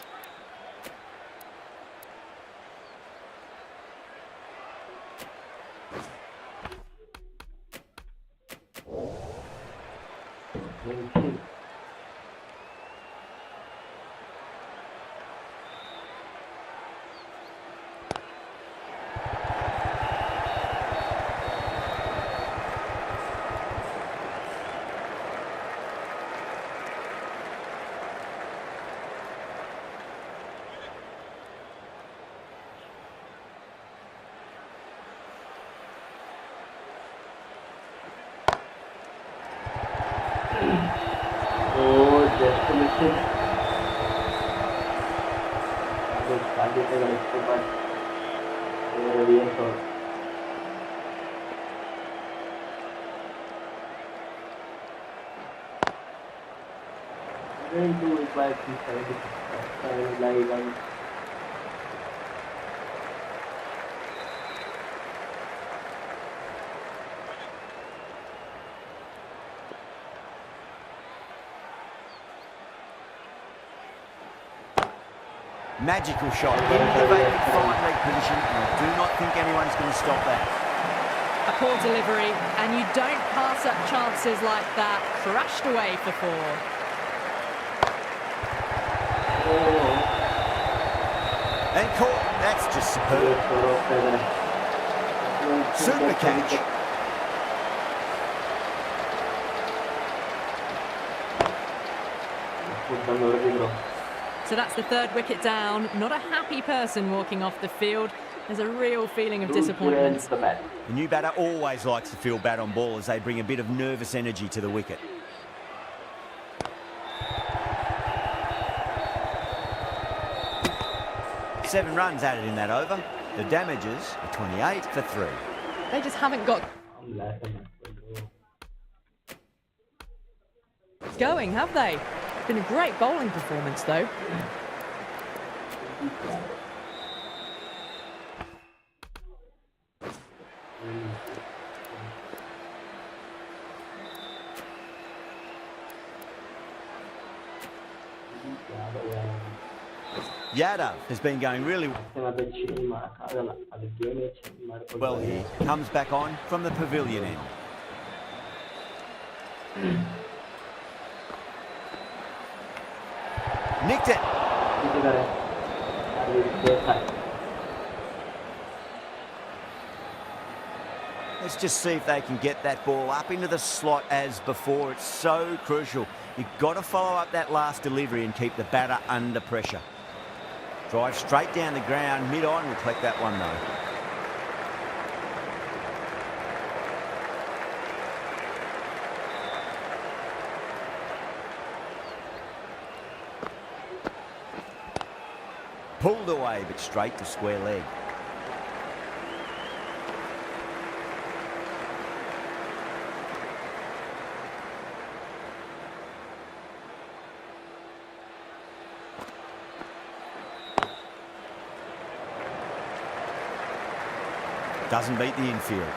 Magical shot into the vacant fine leg position, and I do not think anyone's going to stop that. A poor delivery, and you don't pass up chances like that. Crashed away for 4. And caught. That's just superb. Super catch. So that's the 3rd wicket down. Not a happy person walking off the field. There's a real feeling of disappointment. The new batter always likes to field bat on ball as they bring a bit of nervous energy to the wicket. Seven runs added in that over. The damages are 28 for 3. They just haven't got going, have they? It's been a great bowling performance, though. Yadav has been going really well here. Comes back on from the pavilion end. Nicked it. Let's just see if they can get that ball up into the slot as before. It's so crucial. You've got to follow up that last delivery and keep the batter under pressure. Drive straight down the ground, mid-on, will collect that one though. Pulled away, but straight to square leg. Doesn't beat the infield.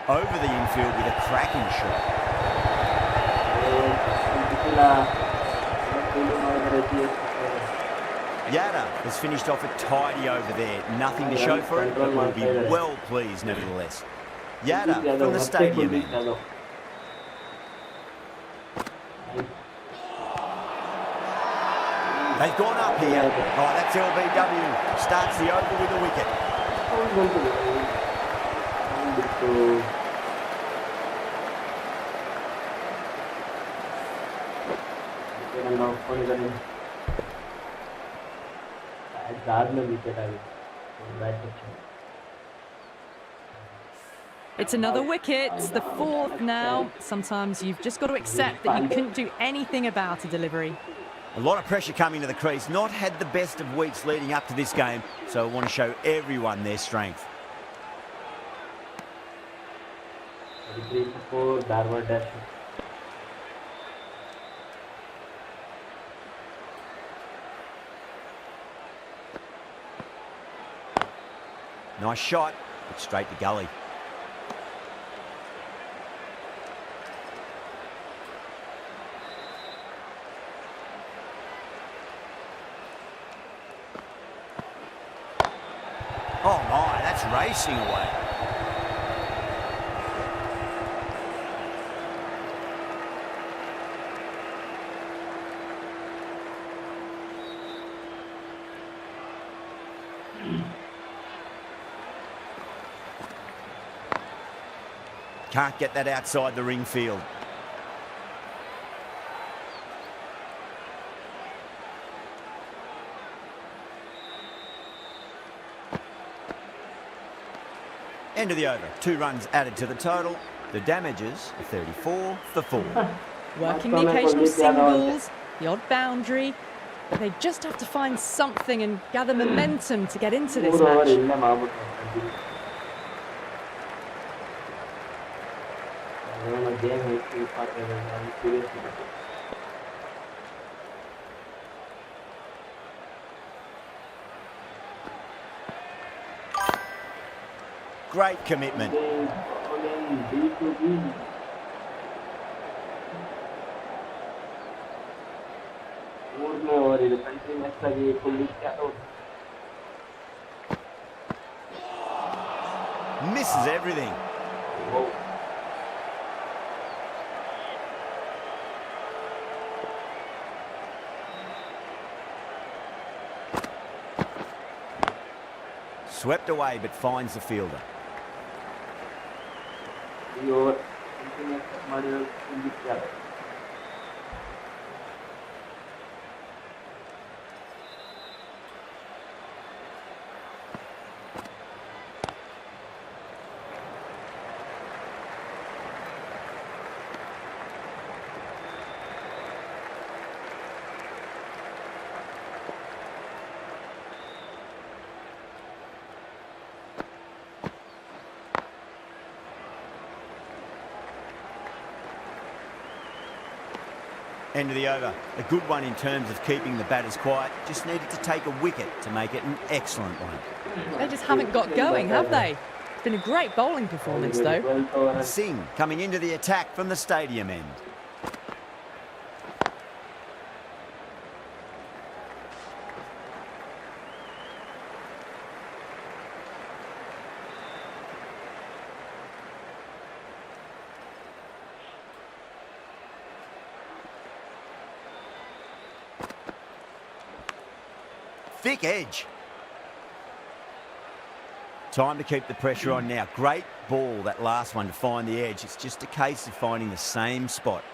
Over the infield with a cracking shot. Yada has finished off a tidy over there. Nothing to show for it, but will be well pleased nevertheless. Yada from the stadium end. They've gone up here. Oh, that's LBW. Starts the over with a wicket. It's another wicket. It's the fourth now. Sometimes you've just got to accept that you couldn't do anything about a delivery. A lot of pressure coming to the crease. Not had the best of weeks leading up to this game, so I want to show everyone their strength. 33-4, Dharwad dash. Nice shot, but straight to gully. Oh my, that's racing away. Can't get that outside the ring field. End of the over. 2 runs added to the total. The damages are 34 for 4. Working the occasional singles, the odd boundary, but they just have to find something and gather momentum to get into this match. Great commitment. Misses everything. Swept away, but finds the fielder. End of the over. A good one in terms of keeping the batters quiet. Just needed to take a wicket to make it an excellent one. They just haven't got going, have they? It's been a great bowling performance, though. Singh coming into the attack from the stadium end. Thick edge. Time to keep the pressure on now. Great ball, that last one, to find the edge. It's just a case of finding the same spot.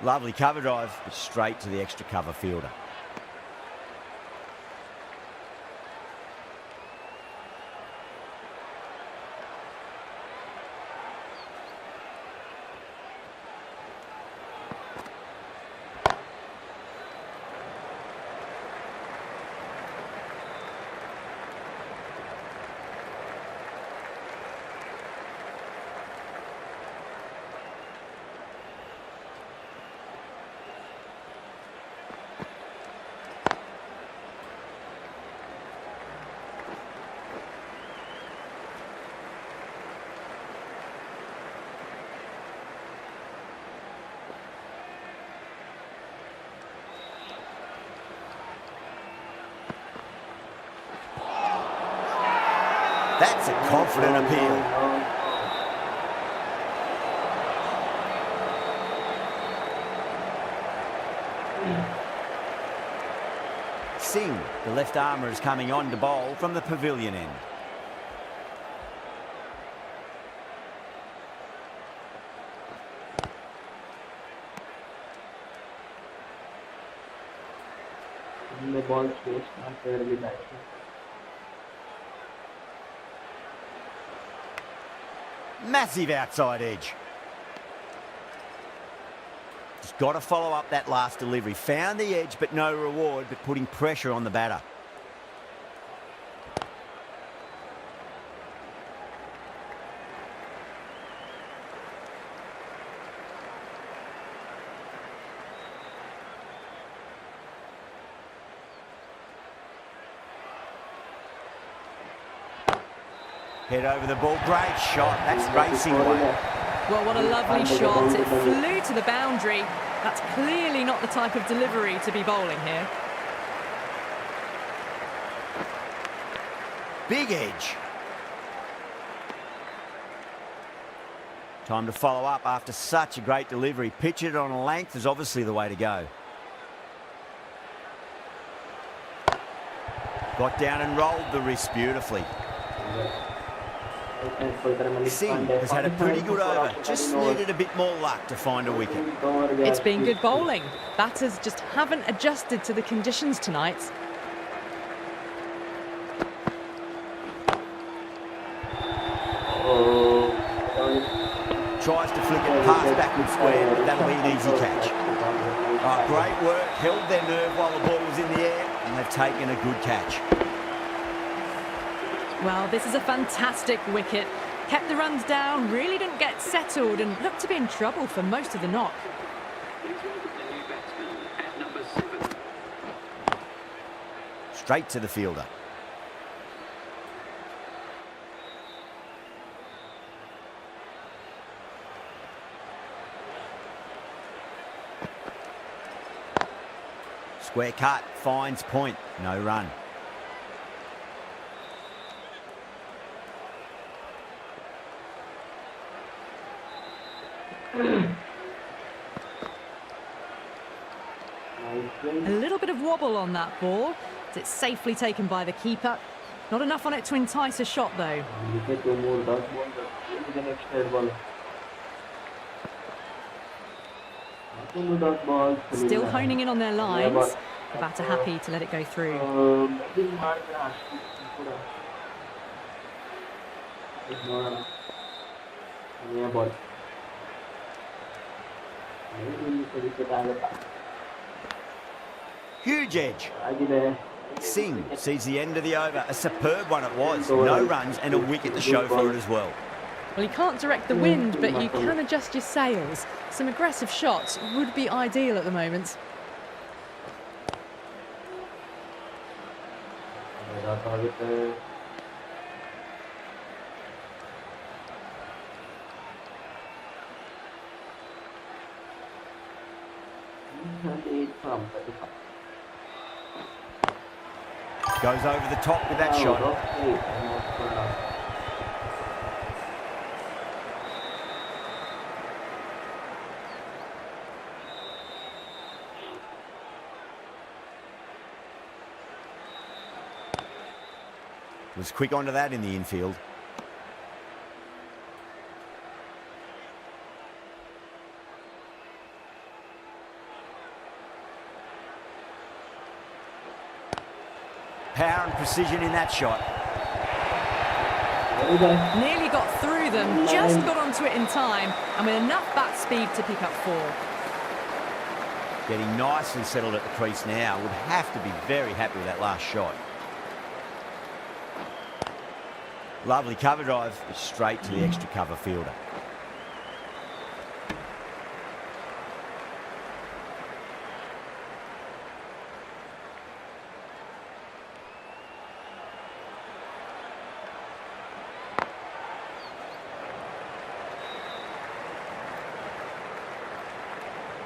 Lovely cover drive, but straight to the extra cover fielder. That's a confident appeal. Singh, the left armour, is coming on to bowl from the pavilion end. The ball space not fairly batsman. Massive outside edge. Just got to follow up that last delivery. Found the edge, but no reward, but putting pressure on the batter. Head over the ball, great shot. That's racing away. Well, what a lovely shot. It flew to the boundary. That's clearly not the type of delivery to be bowling here. Big edge. Time to follow up after such a great delivery. Pitch it on a length is obviously the way to go. Got down and rolled the wrist beautifully. Singh has had a pretty good over, just needed a bit more luck to find a wicket. It's been good bowling. Batters just haven't adjusted to the conditions tonight. Tries to flick it past backward square, but that'll be an easy catch. Oh, great work, held their nerve while the ball was in the air, and they've taken a good catch. Well, this is a fantastic wicket. Kept the runs down, really didn't get settled and looked to be in trouble for most of the knock. Straight to the fielder. Square cut, finds point, no run. A little bit of wobble on that ball. It's safely taken by the keeper. Not enough on it to entice a shot though. Still honing in on their lines. The batter happy to let it go through. Huge edge. Singh sees the end of the over. A superb one it was. No runs and a wicket to show for it as well. Well, you can't direct the wind, but you can adjust your sails. Some aggressive shots would be ideal at the moment. Goes over the top with that shot. Was quick onto that in the infield. Power and precision in that shot. Nearly got through them, just got onto it in time, and with enough bat speed to pick up 4. Getting nicely settled at the crease now. Would have to be very happy with that last shot. Lovely cover drive, but straight to the extra cover fielder.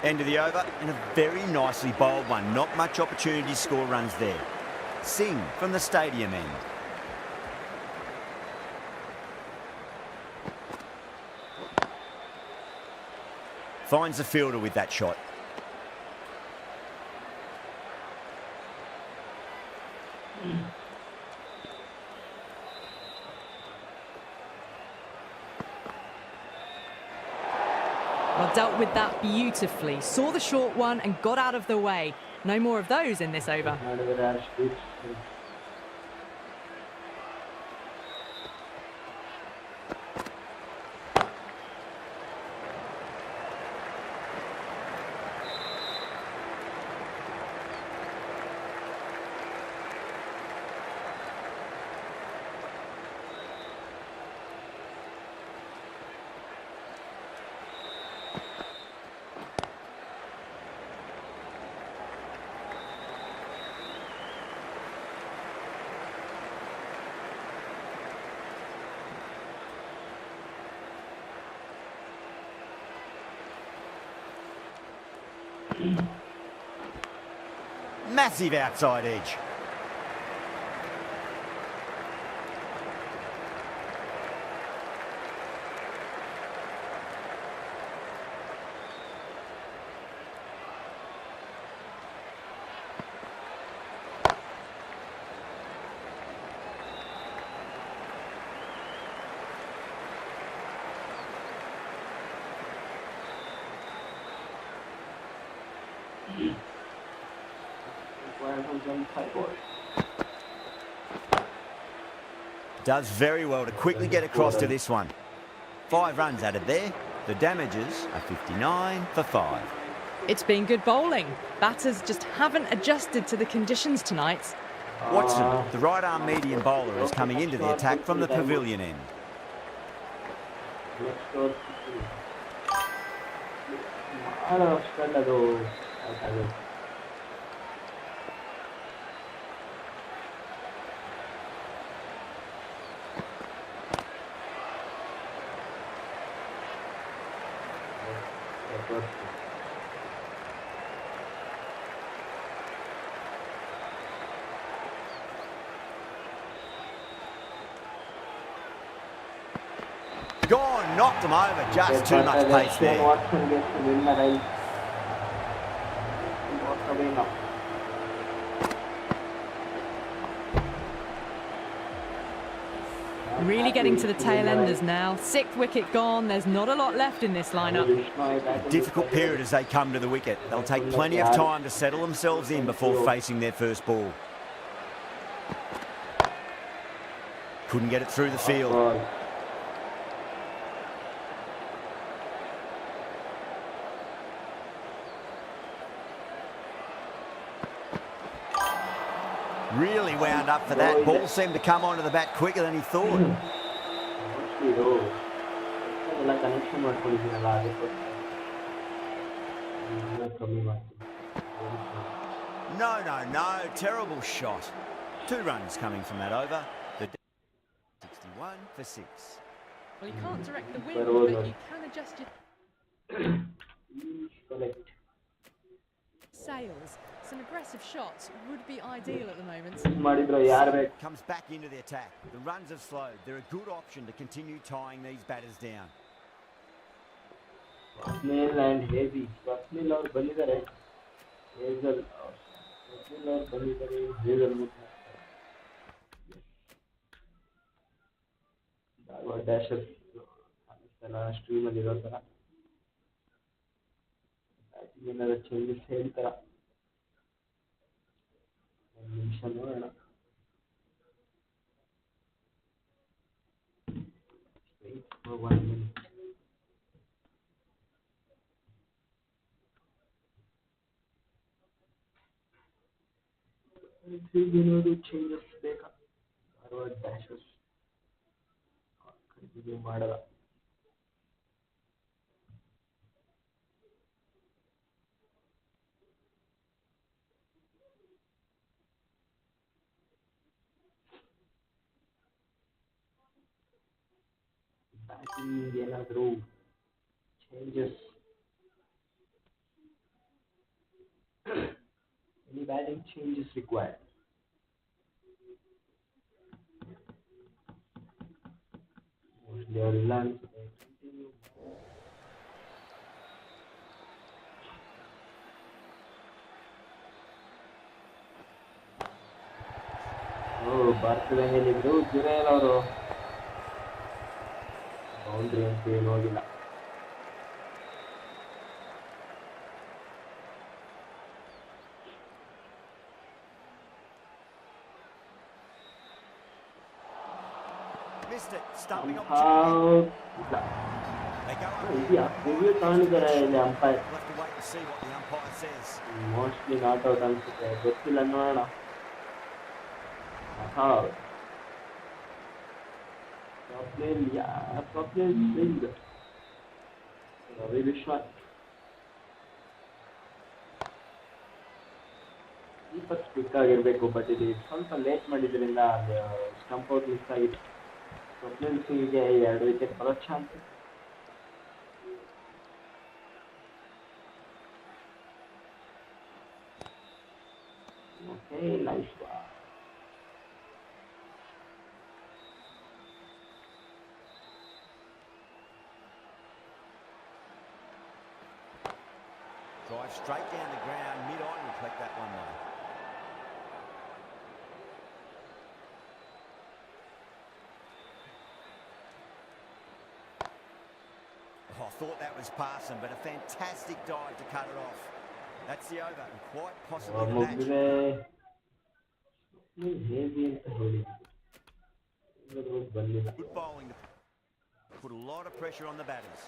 End of the over, and a very nicely bowled one. Not much opportunity to score runs there. Singh from the stadium end. Finds the fielder with that shot. Well, dealt with that beautifully. Saw the short one and got out of the way. No more of those in this over. Massive outside edge. Does very well to quickly get across to this one. 5 runs added there. The damages are 59 for 5. It's been good bowling. Batters just haven't adjusted to the conditions tonight. Watson, the right arm medium bowler, is coming into the attack from the pavilion end. Gone, knocked them over, just too much pace there. Really getting to the tail enders now. 6th wicket gone. There's not a lot left in this lineup. A difficult period as they come to the wicket. They'll take plenty of time to settle themselves in before facing their first ball. Couldn't get it through the field. Really wound up for that. Ball seemed to come onto the bat quicker than he thought. No. Terrible shot. 2 runs coming from that over. The 61 for 6. Well, you can't direct the wind, but you can adjust your sails. Some aggressive shots would be ideal at the moment. Comes back into the attack. The runs have slowed. They're a good option to continue tying these batters down. Snail and heavy. Snail और बंदीदार है. Snail और बंदीदार है. Hazelwood. Dharwad Dashers. इसला stream में दिखा था. Batting में ना changes है इतना. Mission है ना. Wait for 1 minute. changes ಬೇಕಾ Dharwad Dashers ಕಂಟಿನ್ಯೂ ಮಾಡಲ್ಲ. ಬ್ಯಾಟಿಂಗ್ ಏನಾದರೂ changes. Any batting changes required? Mostly all runs. ಬರ್ತದಂಗೆ ಏನಿದ್ರು ಜುರೇಲ್ ಅವರು ಬೌಂಡ್ರಿ ಅಂತ ಏನು ಹೋಗಿಲ್ಲ. Missed it. Stumping opportunity. They go up. ಇದೆಯಾ ರಿವ್ಯೂ ತಗೊಂಡಿದ್ದಾರೆ ಇಲ್ಲಿ umpire. We'll have to wait and see what the umpire says. Mostly not out ಅನ್ಸುತ್ತೆ, ಗೊತ್ತಿಲ್ಲ, ನೋಡೋಣ. ರವಿ ವಿಶ್ವಾಸ್ ಸ್ವಲ್ಪ ಕ್ವಿಕ್ ಆಗಿರ್ಬೇಕು, ಬಟ್ ಇದು ಸ್ವಲ್ಪ ಲೇಟ್ ಮಾಡಿದ್ರಿಂದ ಅದು ಸ್ಟಂಪ್ ಔಟ್ ಮಿಸ್ ಆಗಿದೆ. ಸ್ವಪ್ನಿಲ್ ಸಿಂಗ್ಗೆ 2 ವಿಕೆಟ್ ಬರೋ chance. Okay, nice. Drive straight down the ground, mid-on, will collect that one though. Oh, I thought that was passing, but a fantastic dive to cut it off. That's the over, and quite possibly the match. Good bowling to put a lot of pressure on the batters.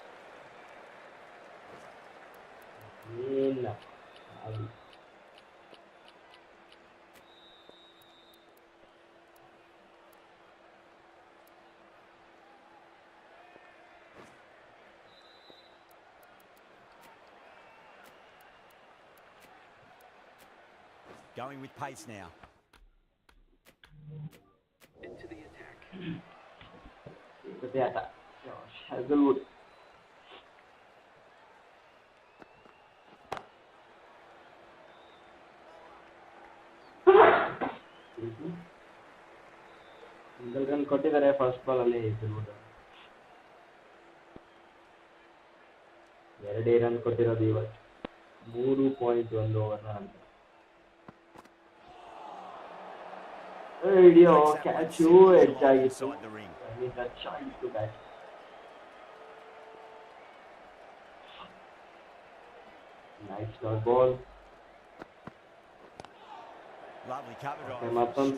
Going with pace now. Into the attack. Josh Hazelwood. Single run ಕೊಟ್ಟಿದ್ದಾರೆ first ball ಅಲ್ಲಿ. Hazelwood 2 run ಕೊಟ್ಟಿರೋದು ಇವತ್ತು, 3.1 over ಅಂತ. Video catch you edge ಆಗಿತ್ತು. I mean that chance to bat. Nice dot ball. Lovely cover drive.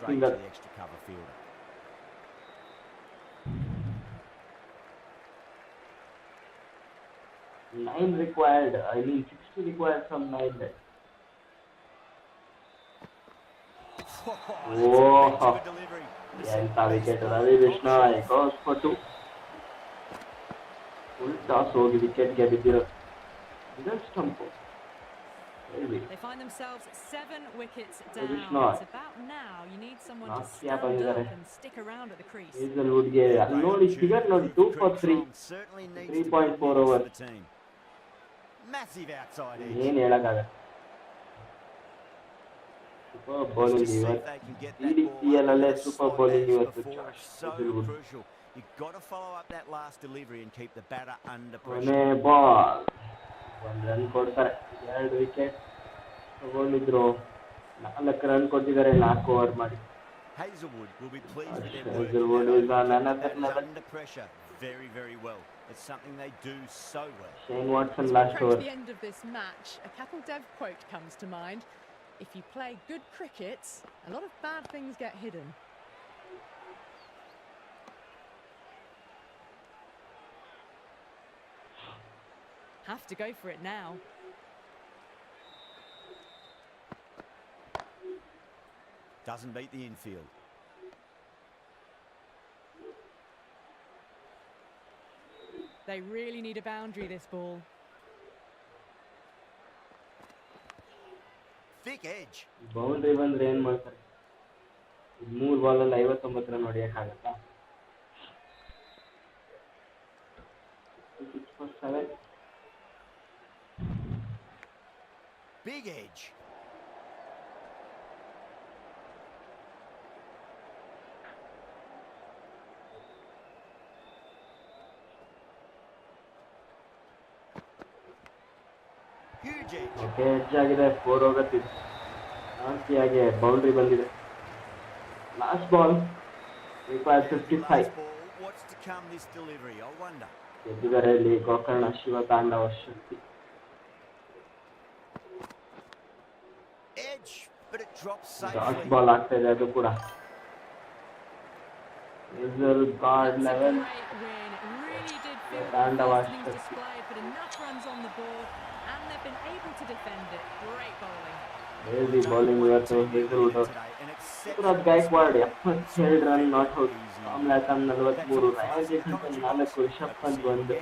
Straight to the extra cover fielder. Nine required. I mean 60 required from 9 then. Oh, ಎಂತ wicket Ravi Bishnoi goes for 2. Full toss ಹೋಗಿ ವಿಕೆಟ್ಗೆ ಬಿದ್ದಿರೋದು. ಇದನ್ನು stump. They find themselves 7 wickets down. It's about now you need someone to stand up and stick around at the crease. Hazelwoodಗೆ ನೋಡಿ figure ನೋಡಿ 2 for 3. 3.4 overs. Massive outside edge. ಏನು ಹೇಳಕ್ಕಾಗಲ್ಲ. Super bowling ಇವತ್ತು. DDPL ಅಲ್ಲೇ ಸೂಪರ್ ಬೌಲಿಂಗ್ ಇವತ್ತು. So crucial. You've got to follow up that last delivery and keep the batter under pressure. ಕೊನೆ ball 1 run ಕೊಡ್ತಾರೆ. 2 wicket ತಗೊಂಡಿದ್ರು. 4 run ಕೊಟ್ಟಿದ್ದಾರೆ 4 over ಮಾಡಿ. Hazelwood will be pleased with their Hazelwood is on another level. Under pressure very, very well. It's something they do so well. Shane Watson last over. At the end of this match, a SHAKTHI quote comes to mind. If you play good cricket, a lot of bad things get hidden. Have to go for it now. Doesn't beat the infield. They really need a boundary, this ball. Thick edge. Boundary ಬಂದ್ರೆ ಏನ್ ಮಾಡ್ತಾರೆ? 3 ball ಅಲ್ಲಿ 59 run ಹೊಡೆಯಕ್ಕಾಗತ್ತಾ? 6 for 7. Big edge. Huge edge. ಓಕೆ, edge ಆಗಿದೆ, 4 ಹೋಗುತ್ತೆ. ಆಗಿ boundary ಬಂದಿದೆ. Last ball requires There's the 55. last ball. What's to come this delivery? I wonder. ಗೆದ್ದಿದ್ದಾರೆ ಇಲ್ಲಿ ಗೋಕರ್ಣ ಶಿವತಾಂಡವ ಶಕ್ತಿ. Edge, but it drops dot safely. Ball ಆಗ್ತಾ ಇದೆ ಅದು ಕೂಡ. Hazel guard That's a level. great win. It really did feel like Shivatandava the first innings Shakti. displayed, but enough runs on the board, and they've been able to defend it. Great bowling. Heavy bowling ಇವತ್ತು Hazlewood ಅವರು. Ruturaj Gaikwad 77 run not out. ಕಾಮ್ಲಾಥನ್ 43, Ryan ಜೇಸನ್ಸನ್ 4, Rishabh Pant 1.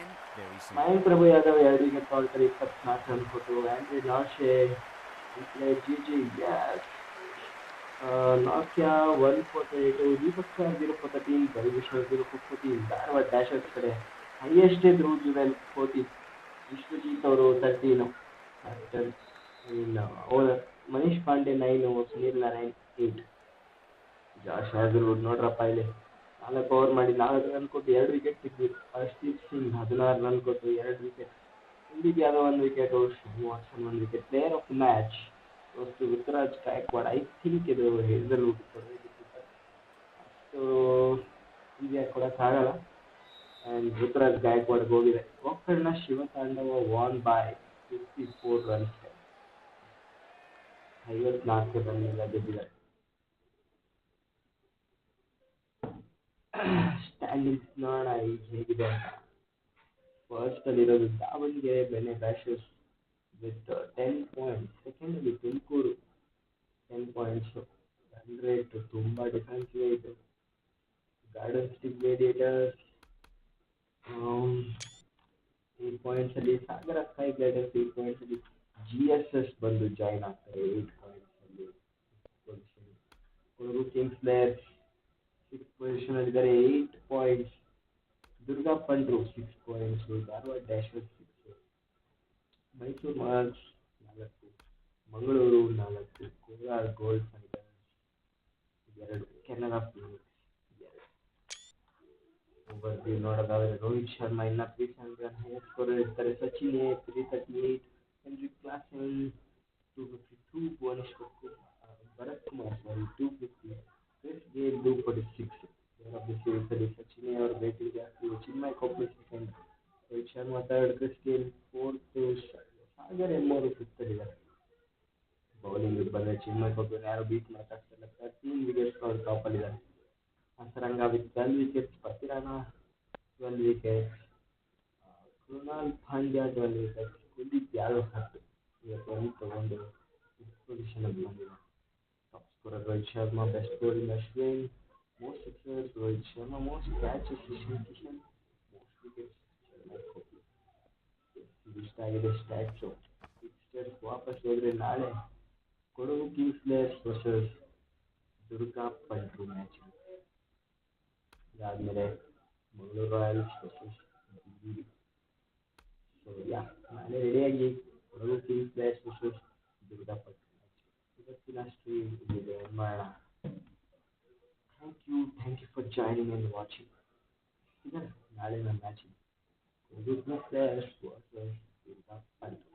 Mayank Prabhu Yadav 2 wicket ತಗೊಳ್ತಾರೆ, 24 run ಕೊಟ್ಟು. ಆಂಡ್ರಿ ನಾಶೆ ಜಿಜಿ ನಾಕ್ಯಾ 148, ದೀಪಕ್ ಚಾರ್ 0 ಗರಿವಿಶ್ವ 0 ಧಾರವಾಡ ಡ್ಯಾಶರ್ಸ್ ಕಡೆ ಹೈಯೆಸ್ಟ್ ಧ್ರುವ್ ಜುವೆಲ್ 40, ವಿಶ್ವಜಿತ್ ಅವರು 13, over Manish Pandey 9, Sunil Narayan 8. Josh Hazlewood ನೋಡ್ರಪ್ಪ ಇಲ್ಲಿ 4 ಓವರ್ ಮಾಡಿ 4 ರನ್ ಕೊಟ್ಟು 2 ವಿಕೆಟ್ ತೆಗೆದು. ಹರ್ಷದೀಪ್ ಸಿಂಗ್ 16 ರನ್ ಕೊಟ್ಟು 2 wicket. Kuldeep Yadav 1 wicket, Watson 1 wicket. Player of the match Ruturaj Gaikwad. I think ಇದು ಹೇಸಲ್ವುಡ್ ಅಷ್ಟು ಈಸಿ ಕೊಡೋಕ್ಕಾಗಲ್ಲ. ಆ್ಯಂಡ್ ಋತುರಾಜ್ ಗಾಯಕ್ವಾಡ್ಗೆ ಹೋಗಿದೆ. Gokarna Shivatandava won by 54 runs, 54 ರನ್ನಿಂದ ಗೆದ್ದಿದ್ದಾರೆ. ಸ್ಟ್ಯಾಂಡಿಂಗ್ಸ್ ನೋಡೋಣ ಈಗ ಹೇಗಿದೆ ಅಂತ. ಫಸ್ಟ್ ಅಲ್ಲಿರೋದು ದಾವಣಗೆರೆ ಬೆನೆ ಬ್ಯಾಶರ್ಸ್ ವಿತ್ 10 ಪಾಯಿಂಟ್ಸ್. ಸೆಕೆಂಡ್ ಅಲ್ಲಿ ತುಮಕೂರು 10 ಪಾಯಿಂಟ್ಸ್. ರನ್ ರೇಟ್ ತುಂಬ ಡಿಫೆನ್ಸಿವ್ ಇದೆ. ಗಾರ್ಡನ್ ಸ್ಟಿಕ್ ವೇರಿಯೇಟರ್ಸ್ 8 ಪಾಯಿಂಟ್ಸ್ ಅಲ್ಲಿ. ಸಾಗರ ಸ್ಕೈ ಗ್ಲೈಡರ್ಸ್ 8 ಪಾಯಿಂಟ್ಸ್ ಅಲ್ಲಿ. GSS ಬಂದು ಜಾಯಿನ್ ಆಗ್ತಾರೆ 8 ಪಾಯಿಂಟ್ಸ್ ಅಲ್ಲಿ. ಕೊಡಗು ಕಿಂಗ್ಸ್ ಪ್ಲೇಯರ್ಸ್ 6 ಪೊಸಿಷನ್ ಅಲ್ಲಿದ್ದಾರೆ, 8 ಪಾಯಿಂಟ್ಸ್. ದುರ್ಗಾ ಪಂಡ್ರು 6 points. Dharwad Dashers 6, Mysuru Marks 4, Mangaluru 4, Kolar Gold Fighters 2, Canara Phoenix 2. Overview ನೋಡೋದಾದ್ರೆ ರೋಹಿತ್ ಶರ್ಮಾ ಇನ್ನ 300 ರನ್ ಹೈಯೆಸ್ಟ್ ಸ್ಕೋರರ್ ಇರ್ತಾರೆ. Sachin 338, Henrich Klaasen 252, Bhuvneshwar Bharat Kumar 250, Chris Gayle 246. Sachin ಅವರ ರೇಟಿಂಗ್ ಜಾಸ್ತಿ. Chinmay Koppali second, Rohit Sharma third, Chris Gayle fourth, Sagar ಎಮ್ಮವರು ಫಿಫ್ತ್ ಇದ್ದಾರೆ. ಬೌಲಿಂಗ್ ಬಂದರೆ ಚಿನ್ಮಯ್ ಕೊಪ್ಪಳಿ ಯಾರು ಬೀಟ್ ಮಾಡೋಕ್ಕಾಗ್ತಿಲ್ಲ, 13 ವಿಕೆಟ್ಸ್ ಅವರು ಟಾಪಲ್ಲಿದ್ದಾರೆ. Hasaranga with 12 wickets, Pathirana 12 wickets, Krunal Pandya 12 wickets, Kuldeep Yadav 10. ಇವತ್ತು ಒಂದು ತಗೊಂಡು 5th ಪೊಸಿಷನ್ಗೆ ಬಂದಿದೆ. Top scorer Rohit Sharma, best bowling Ashwin, most sixers Rohit Sharma, most catches Kishan, most wickets ಇಷ್ಟ ಆಗಿದೆ ಸ್ಟ್ಯಾಟ್ಸು. ಫಿಕ್ಸ್ಚರ್ಸ್ ವಾಪಸ್ ಹೋದರೆ ನಾಳೆ Kodagu Kings Players versus Durga ಪಂಡ್ರು ಮ್ಯಾಚ್. ಇದಾದಮೇಲೆ Mangaluru Royals versus Delhi. So ನಾಳೆ ರೆಡಿಯಾಗಿ Kodagu Kings Players versus Durga ಪಂಡ್ರು ಮ್ಯಾಚ್. ಇವತ್ತಿನ ಸ್ಟ್ರೀಮ್ ಇಲ್ಲಿದೆ ಎಂಡ್ ಮಾಡೋಣ. Thank you for joining and watching. ಈಗ ನಾಳೆ ನನ್ನ ಮ್ಯಾಚ್ ಇದೆ. Kodagu Kings Players versus Durga ಪಂಡ್ರು.